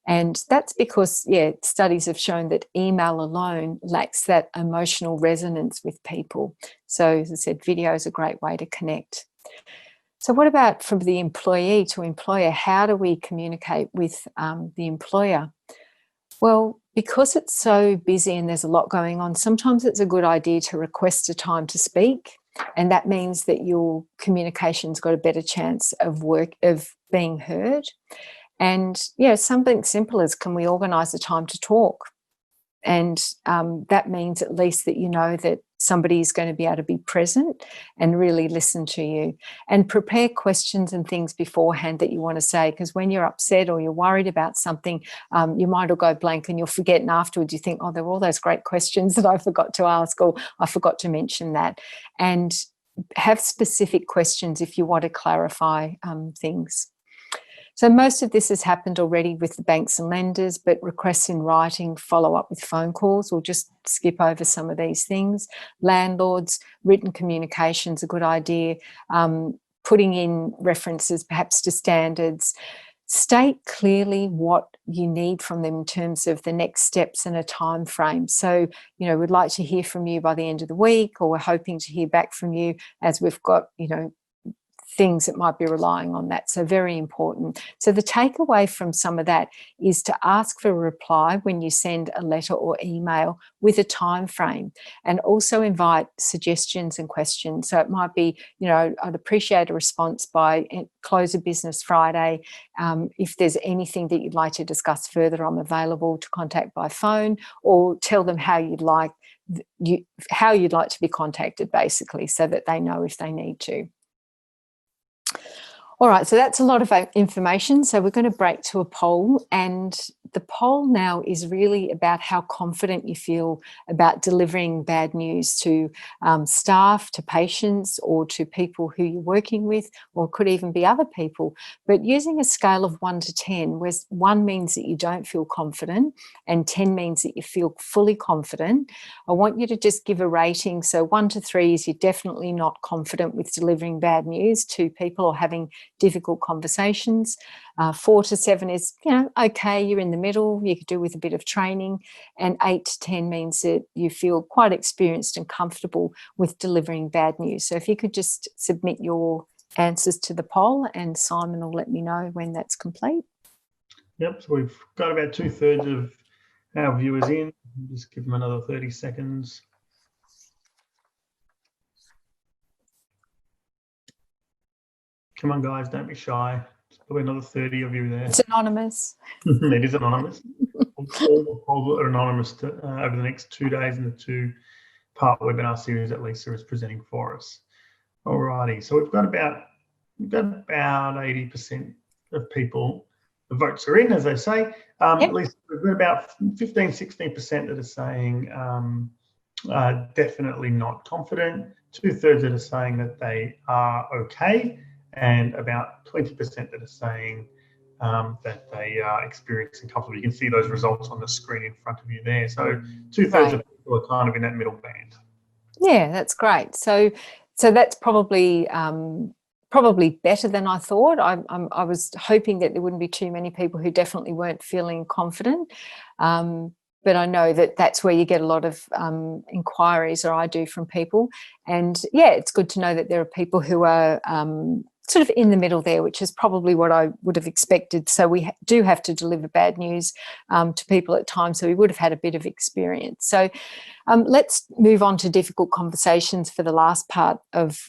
And that's because, studies have shown that email alone lacks that emotional resonance with people. So as I said, video is a great way to connect. So what about from the employee to employer? How do we communicate with the employer? Well, because it's so busy and there's a lot going on, sometimes it's a good idea to request a time to speak, and that means that your communication's got a better chance of being heard. And something simple as, can we organise a time to talk? And that means at least that you know that somebody is going to be able to be present and really listen to you. And prepare questions and things beforehand that you want to say, because when you're upset or you're worried about something, your mind will go blank and you'll forget, and afterwards you think, oh, there were all those great questions that I forgot to ask, or I forgot to mention that. And have specific questions if you want to clarify things. So most of this has happened already with the banks and lenders, but requests in writing, follow up with phone calls. We'll just skip over some of these things. Landlords, written communication's a good idea. Putting in references perhaps to standards. State clearly what you need from them in terms of the next steps and a time frame. So, we'd like to hear from you by the end of the week, or we're hoping to hear back from you as we've got, things that might be relying on that. So very important. So the takeaway from some of that is to ask for a reply when you send a letter or email with a time frame, and also invite suggestions and questions. So it might be, I'd appreciate a response by close of business Friday. If there's anything that you'd like to discuss further, I'm available to contact by phone, or tell them how you'd like to be contacted, basically, so that they know if they need to. All right, so that's a lot of information. So we're going to break to a poll, and the poll now is really about how confident you feel about delivering bad news to staff, to patients, or to people who you're working with, or could even be other people. But using a scale of 1 to 10, where 1 means that you don't feel confident and 10 means that you feel fully confident, I want you to just give a rating. So 1 to 3 is you're definitely not confident with delivering bad news to people or having difficult conversations. 4 to 7 is, okay, you're in the middle, you could do with a bit of training. And 8 to 10 means that you feel quite experienced and comfortable with delivering bad news. So if you could just submit your answers to the poll, and Simon will let me know when that's complete. Yep, so we've got about 2/3 of our viewers in. Just give them another 30 seconds. Come on, guys, don't be shy. There's probably another 30 of you there. It's anonymous. It is anonymous. All the polls are anonymous over the next 2 days in the 2-part webinar series that Lisa is presenting for us. Alrighty, so we've got about 80% of people. The votes are in, as they say. Yep. Lisa, we've got about 15-16% that are saying definitely not confident. 2/3 that are saying that they are okay, and about 20% that are saying that they are experiencing comfortable. You can see those results on the screen in front of you there. So 2/3 of people are kind of in that middle band. Yeah, that's great. So that's probably better than I thought. I was hoping that there wouldn't be too many people who definitely weren't feeling confident. But I know that that's where you get a lot of inquiries, or I do, from people. And yeah, it's good to know that there are people who are sort of in the middle there, which is probably what I would have expected. So we do have to deliver bad news to people at times, so we would have had a bit of experience. So let's move on to difficult conversations for the last part of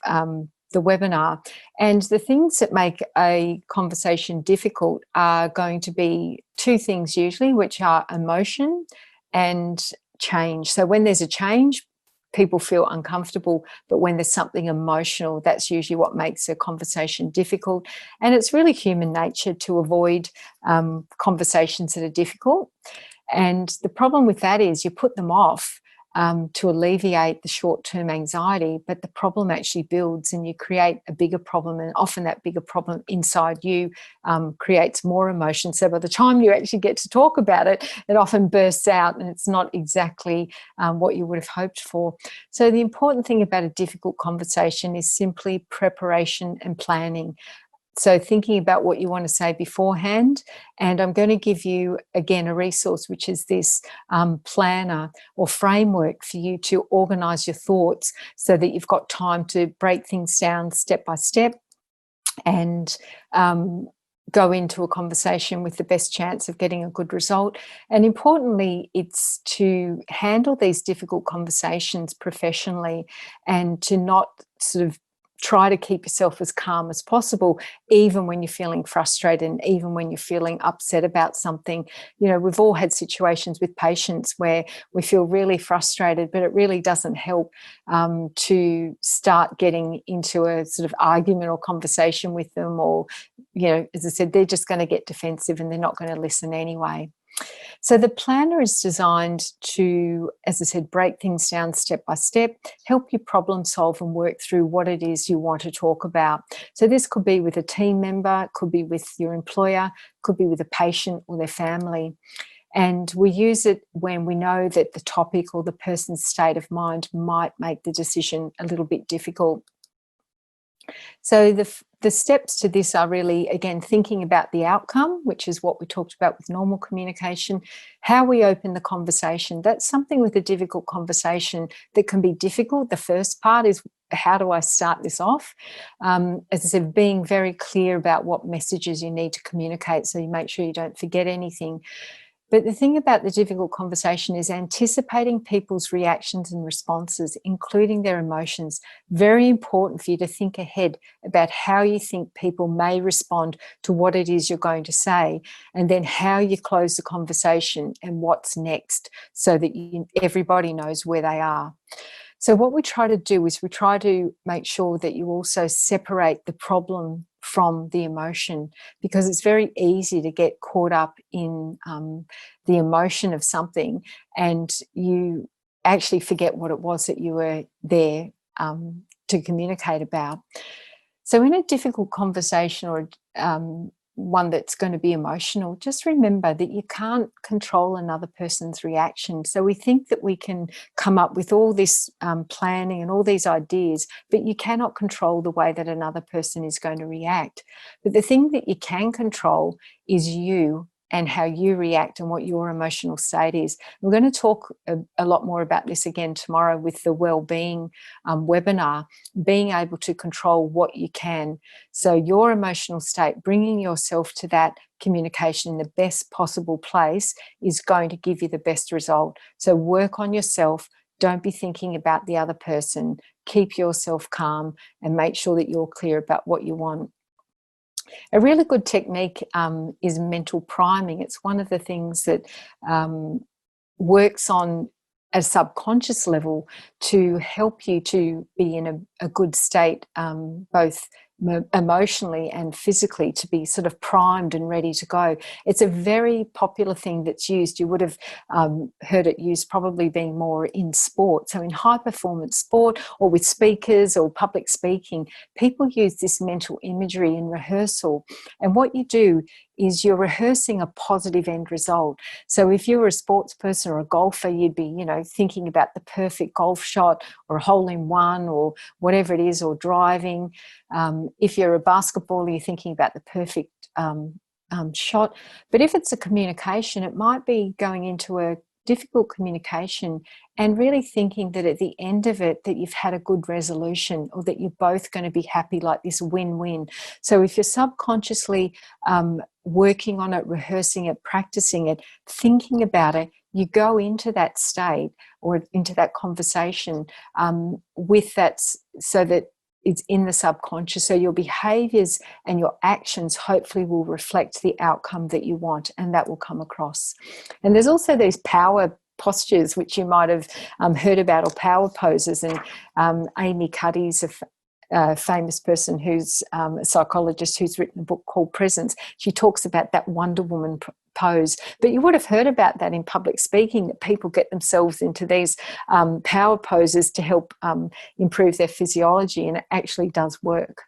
the webinar. And the things that make a conversation difficult are going to be 2 things usually, which are emotion and change. So when there's a change, people feel uncomfortable, but when there's something emotional, that's usually what makes a conversation difficult. And it's really human nature to avoid conversations that are difficult. And the problem with that is you put them off to alleviate the short-term anxiety, but the problem actually builds and you create a bigger problem, and often that bigger problem inside you creates more emotion. So by the time you actually get to talk about it, it often bursts out and it's not exactly what you would have hoped for. So the important thing about a difficult conversation is simply preparation and planning. So thinking about what you want to say beforehand. And I'm going to give you, again, a resource, which is this planner or framework for you to organise your thoughts so that you've got time to break things down step by step and go into a conversation with the best chance of getting a good result. And importantly, it's to handle these difficult conversations professionally and to not sort of try to keep yourself as calm as possible, even when you're feeling frustrated and even when you're feeling upset about something. We've all had situations with patients where we feel really frustrated, but it really doesn't help to start getting into a sort of argument or conversation with them, or, as I said, they're just going to get defensive and they're not going to listen anyway. So the planner is designed to, as I said, break things down step by step, help you problem solve and work through what it is you want to talk about. So this could be with a team member, could be with your employer, could be with a patient or their family. And we use it when we know that the topic or the person's state of mind might make the decision a little bit difficult. So the steps to this are really, again, thinking about the outcome, which is what we talked about with normal communication, how we open the conversation. That's something with a difficult conversation that can be difficult. The first part is, how do I start this off? As I said, being very clear about what messages you need to communicate so you make sure you don't forget anything. But the thing about the difficult conversation is anticipating people's reactions and responses, including their emotions. Very important for you to think ahead about how you think people may respond to what it is you're going to say, and then how you close the conversation and what's next, so that everybody knows where they are. So what we try to do is we try to make sure that you also separate the problem from the emotion, because it's very easy to get caught up in the emotion of something and you actually forget what it was that you were there to communicate about. So in a difficult conversation or one that's going to be emotional, just remember that you can't control another person's reaction. So we think that we can come up with all this planning and all these ideas, but you cannot control the way that another person is going to react. But the thing that you can control is you and how you react and what your emotional state is. We're going to talk a lot more about this again tomorrow with the wellbeing webinar, being able to control what you can. So your emotional state, bringing yourself to that communication in the best possible place is going to give you the best result. So work on yourself. Don't be thinking about the other person. Keep yourself calm and make sure that you're clear about what you want. A really good technique is mental priming. It's one of the things that works on a subconscious level to help you to be in a good state, both emotionally and physically, to be sort of primed and ready to go. It's a very popular thing that's used. You would have heard it used probably being more in sport. So in high performance sport or with speakers or public speaking, people use this mental imagery in rehearsal. And what you do is you're rehearsing a positive end result. So if you were a sports person or a golfer, you'd be, thinking about the perfect golf shot or a hole in one or whatever it is, or driving. If you're a basketballer, you're thinking about the perfect shot. But if it's a communication, it might be going into a difficult communication and really thinking that at the end of it that you've had a good resolution, or that you're both going to be happy, like this win-win. So if you're subconsciously working on it, rehearsing it, practicing it, thinking about it, you go into that state or into that conversation with that, so that it's in the subconscious. So your behaviors and your actions hopefully will reflect the outcome that you want, and that will come across. And there's also these power postures, which you might have heard about, or power poses. And Amy Cuddy's a famous person who's a psychologist who's written a book called Presence. She talks about that Wonder Woman pose. But you would have heard about that in public speaking, that people get themselves into these power poses to help improve their physiology, and it actually does work.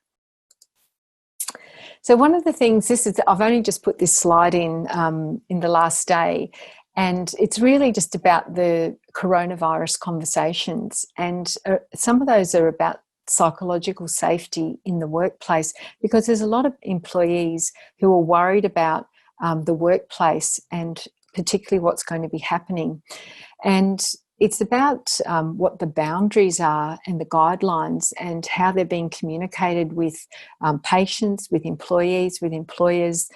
So one of the things, I've only just put this slide in the last day, and it's really just about the coronavirus conversations. And some of those are about psychological safety in the workplace, because there's a lot of employees who are worried about the workplace and particularly what's going to be happening. And it's about what the boundaries are and the guidelines, and how they're being communicated with patients, with employees, with employers.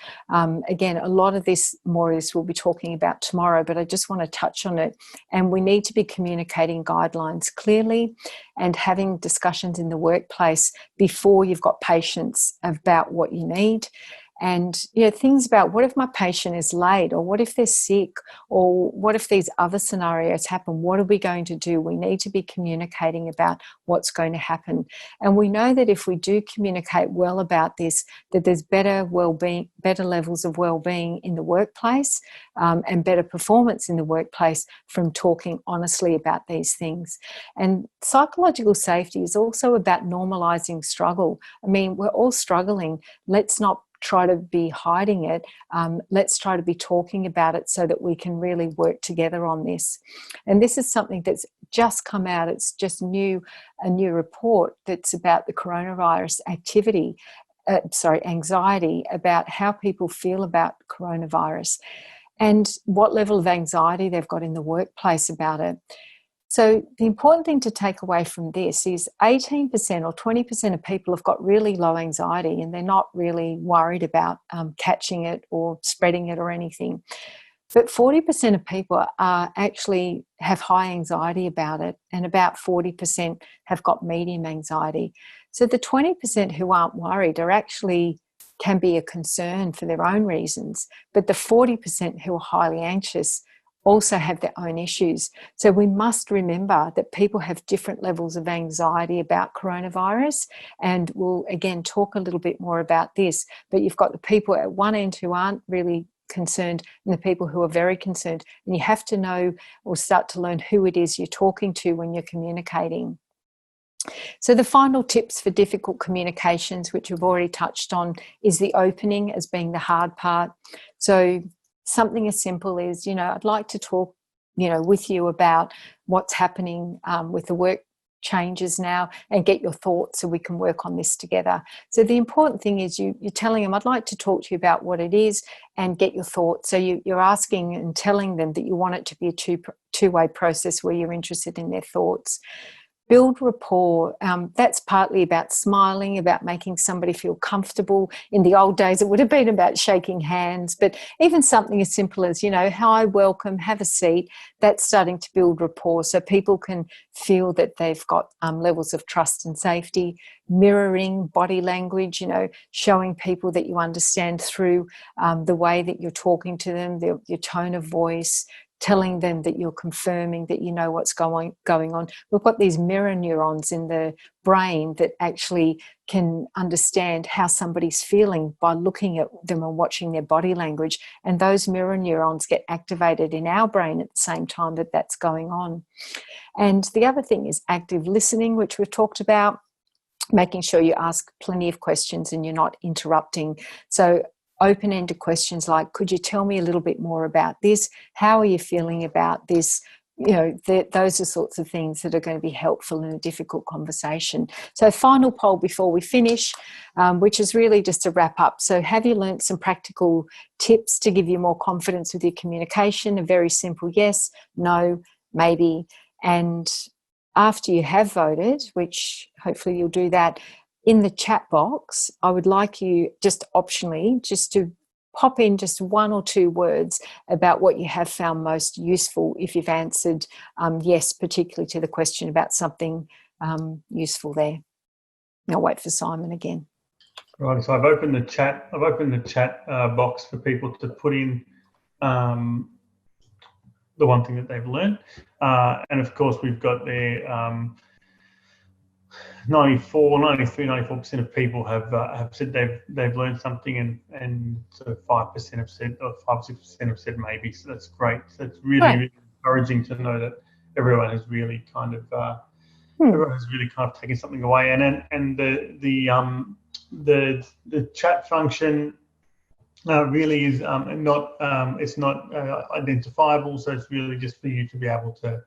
Again, a lot of this, more of this, we'll be talking about tomorrow, but I just want to touch on it. And we need to be communicating guidelines clearly and having discussions in the workplace before you've got patients about what you need. And things about, what if my patient is late, or what if they're sick, or what if these other scenarios happen? What are we going to do? We need to be communicating about what's going to happen. And we know that if we do communicate well about this, that there's better well-being, better levels of well-being in the workplace, and better performance in the workplace from talking honestly about these things. And psychological safety is also about normalizing struggle. I mean, we're all struggling. Let's not try to be hiding it. Let's try to be talking about it so that we can really work together on this. And this is something that's just come out. It's just a new report that's about the coronavirus anxiety, about how people feel about coronavirus and what level of anxiety they've got in the workplace about it. So the important thing to take away from this is 18% or 20% of people have got really low anxiety, and they're not really worried about catching it or spreading it or anything. But 40% of people actually have high anxiety about it, and about 40% have got medium anxiety. So the 20% who aren't worried are actually can be a concern for their own reasons, but the 40% who are highly anxious also have their own issues. So we must remember that people have different levels of anxiety about coronavirus, and we'll again talk a little bit more about this. But you've got the people at one end who aren't really concerned, and the people who are very concerned, and you have to know or start to learn who it is you're talking to when you're communicating. So the final tips for difficult communications, which we've already touched on, is the opening as being the hard part. So something as simple as, I'd like to talk, with you about what's happening with the work changes now and get your thoughts so we can work on this together. So the important thing is you're telling them, I'd like to talk to you about what it is and get your thoughts. So you're asking and telling them that you want it to be a two-way process where you're interested in their thoughts. Build rapport. That's partly about smiling, about making somebody feel comfortable. In the old days, it would have been about shaking hands, but even something as simple as, hi, welcome, have a seat, that's starting to build rapport so people can feel that they've got levels of trust and safety. Mirroring body language, showing people that you understand through the way that you're talking to them, your tone of voice, telling them that you're confirming that you know what's going on. We've got these mirror neurons in the brain that actually can understand how somebody's feeling by looking at them and watching their body language. And those mirror neurons get activated in our brain at the same time that that's going on. And the other thing is active listening, which we've talked about, making sure you ask plenty of questions and you're not interrupting. So open-ended questions like, could you tell me a little bit more about this? How are you feeling about this? Those are sorts of things that are going to be helpful in a difficult conversation. So final poll before we finish, which is really just to wrap up. So have you learnt some practical tips to give you more confidence with your communication? A very simple yes, no, maybe. And after you have voted, which hopefully you'll do that, in the chat box, I would like you just optionally just to pop in just one or two words about what you have found most useful if you've answered yes, particularly to the question about something useful there. I'll wait for Simon again. Right, so I've opened the chat. I've opened the chat box for people to put in the one thing that they've learned, and of course we've got their 94% of people have said they've learned something, and sort of 5% have said, or 5 or 6% have said maybe. So that's great. So it's really encouraging to know that everyone has really kind of taken something away. And the chat function really is it's not identifiable. So it's really just for you to be able to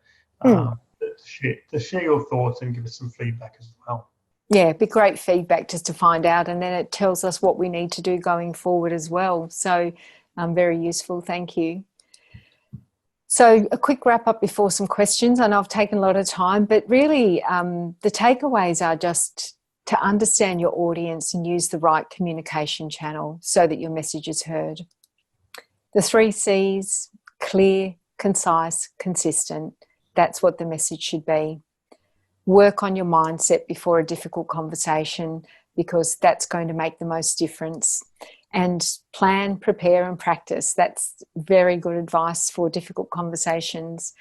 share your thoughts and give us some feedback as well. Yeah, it'd be great feedback just to find out, and then it tells us what we need to do going forward as well. So very useful, thank you. So a quick wrap up before some questions. I know I've taken a lot of time, but really the takeaways are just to understand your audience and use the right communication channel so that your message is heard. The 3 C's, clear, concise, consistent. That's what the message should be. Work on your mindset before a difficult conversation because that's going to make the most difference. And plan, prepare and practice. That's very good advice for difficult conversations.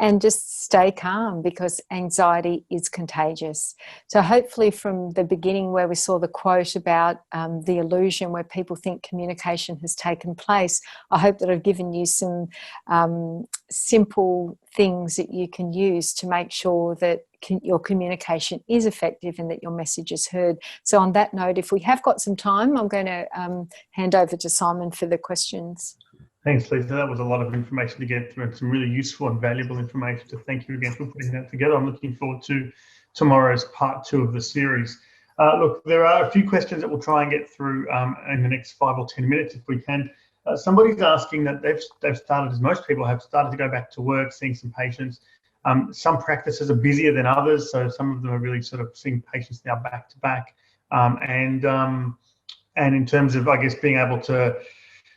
And just stay calm because anxiety is contagious. So hopefully from the beginning where we saw the quote about the illusion where people think communication has taken place, I hope that I've given you some simple things that you can use to make sure that your communication is effective and that your message is heard. So on that note, if we have got some time, I'm going to hand over to Simon for the questions. Thanks, Lisa. That was a lot of information to get through and some really useful and valuable information. So thank you again for putting that together. I'm looking forward to tomorrow's part 2 of the series. Look, there are a few questions that we'll try and get through in the next 5 or 10 minutes if we can. Somebody's asking that they've started, as most people have, started to go back to work, seeing some patients. Some practices are busier than others, so some of them are really sort of seeing patients now back to back. And in terms of, I guess, being able to,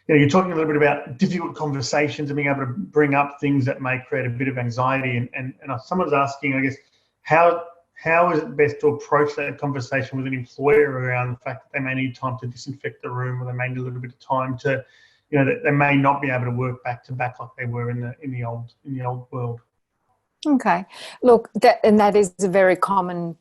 you're talking a little bit about difficult conversations and being able to bring up things that may create a bit of anxiety. And someone's asking, I guess, how is it best to approach that conversation with an employer around the fact that they may need time to disinfect the room, or they may need a little bit of time to, that they may not be able to work back to back like they were in the old world. Okay, look, that is a very common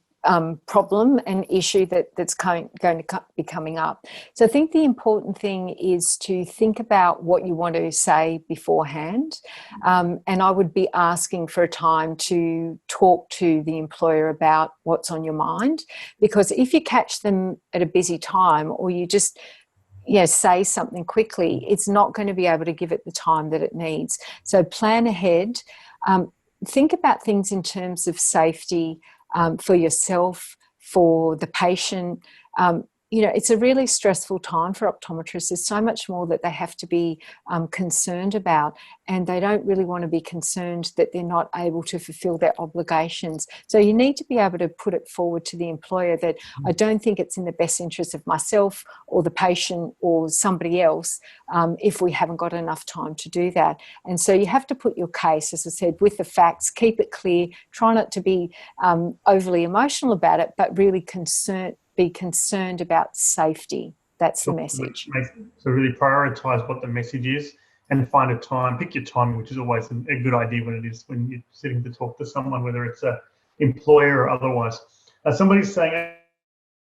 problem and issue that's going to be coming up. So I think the important thing is to think about what you want to say beforehand, and I would be asking for a time to talk to the employer about what's on your mind, because if you catch them at a busy time, or you just say something quickly, it's not going to be able to give it the time that it needs. So plan ahead. Think about things in terms of safety, for yourself, for the patient. It's a really stressful time for optometrists. There's so much more that they have to be concerned about, and they don't really want to be concerned that they're not able to fulfill their obligations. So you need to be able to put it forward to the employer that I don't think it's in the best interest of myself or the patient or somebody else if we haven't got enough time to do that. And so you have to put your case, as I said, with the facts, keep it clear, try not to be overly emotional about it, but really be concerned about safety. That's the message. So really prioritise what the message is and find a time, pick your time, which is always a good idea when you're sitting to talk to someone, whether it's an employer or otherwise. Somebody's saying,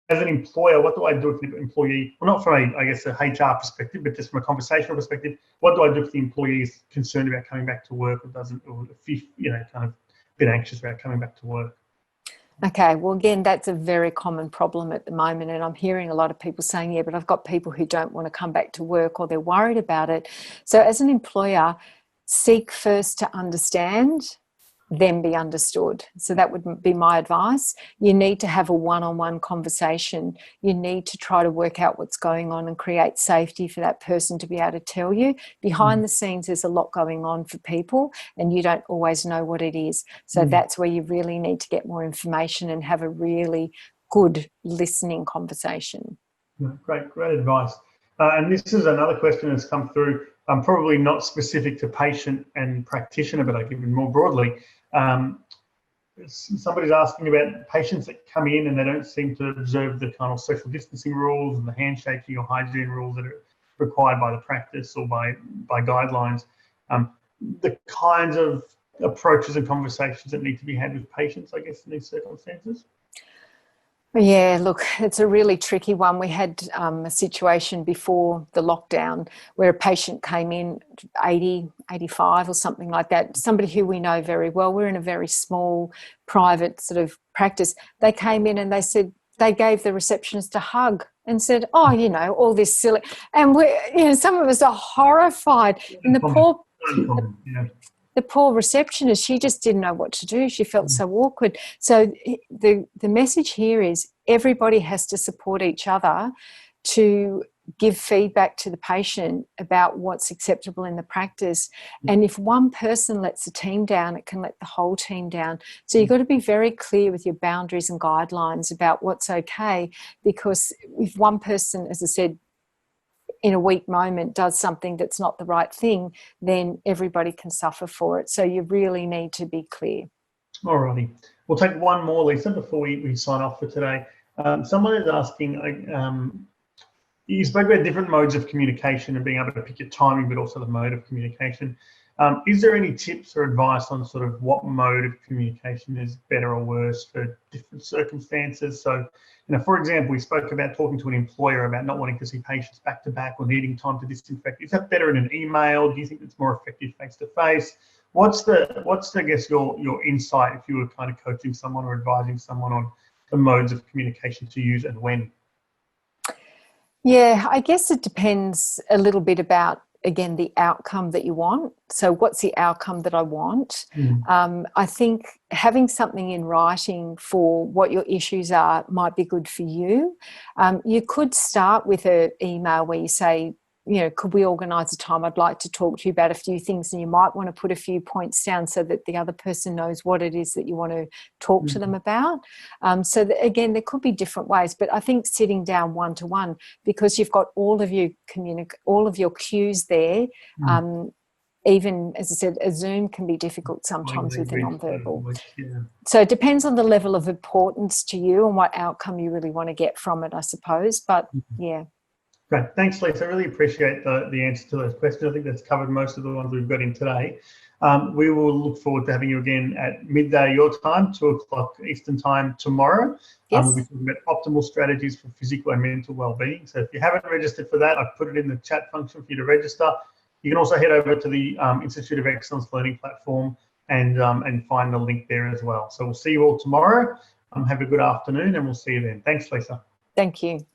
as an employer, what do I do if the employee, well, not from a HR perspective, but just from a conversational perspective, what do I do if the employee is concerned about coming back to work or kind of a bit anxious about coming back to work? Okay, well, again, that's a very common problem at the moment, and I'm hearing a lot of people saying, yeah, but I've got people who don't want to come back to work, or they're worried about it. So as an employer, seek first to understand, then be understood. So that would be my advice. You need to have a one-on-one conversation. You need to try to work out what's going on and create safety for that person to be able to tell you. Behind the scenes, there's a lot going on for people, and you don't always know what it is. So that's where you really need to get more information and have a really good listening conversation. Great advice. And this is another question that's come through, probably not specific to patient and practitioner, but I give it more broadly. Somebody's asking about patients that come in and they don't seem to observe the kind of social distancing rules and the handshaking or hygiene rules that are required by the practice or by guidelines. The kinds of approaches and conversations that need to be had with patients, I guess, in these circumstances. Yeah, look, it's a really tricky one. We had a situation before the lockdown where a patient came in 80, 85 or something like that, somebody who we know very well. We're in a very small, private sort of practice. They came in and they gave the receptionist a hug and said, oh, all this silly. And some of us are horrified. And the poor receptionist, she just didn't know what to do. She felt so awkward. So the message here is everybody has to support each other to give feedback to the patient about what's acceptable in the practice. And if one person lets the team down, it can let the whole team down. So you've got to be very clear with your boundaries and guidelines about what's okay, because if one person, as I said, in a weak moment does something that's not the right thing, then everybody can suffer for it. So you really need to be clear. Alrighty. We'll take one more, Lisa, before we sign off for today. Someone is asking, you spoke about different modes of communication and being able to pick your timing, but also the mode of communication. Is there any tips or advice on sort of what mode of communication is better or worse for different circumstances? So, for example, we spoke about talking to an employer about not wanting to see patients back to back or needing time to disinfect. Is that better in an email? Do you think it's more effective face to face? What's I guess your insight if you were kind of coaching someone or advising someone on the modes of communication to use and when? Yeah, I guess it depends a little bit about, again, the outcome that you want. So what's the outcome that I want? I think having something in writing for what your issues are might be good for you. You could start with an email where you say, could we organise a time? I'd like to talk to you about a few things, and you might want to put a few points down so that the other person knows what it is that you want to talk to them about. So that, again, there could be different ways, but I think sitting down one-to-one, because you've got all of your cues there. Even, as I said, a Zoom can be difficult sometimes with the nonverbal. So it depends on the level of importance to you and what outcome you really want to get from it, I suppose. But yeah. Great. Thanks, Lisa. I really appreciate the answer to those questions. I think that's covered most of the ones we've got in today. We will look forward to having you again at midday your time, 2 o'clock Eastern time tomorrow. We'll be Yes. talking about optimal strategies for physical and mental well-being. So if you haven't registered for that, I've put it in the chat function for you to register. You can also head over to the Institute of Excellence Learning platform and find the link there as well. So we'll see you all tomorrow. Have a good afternoon, and we'll see you then. Thanks, Lisa. Thank you.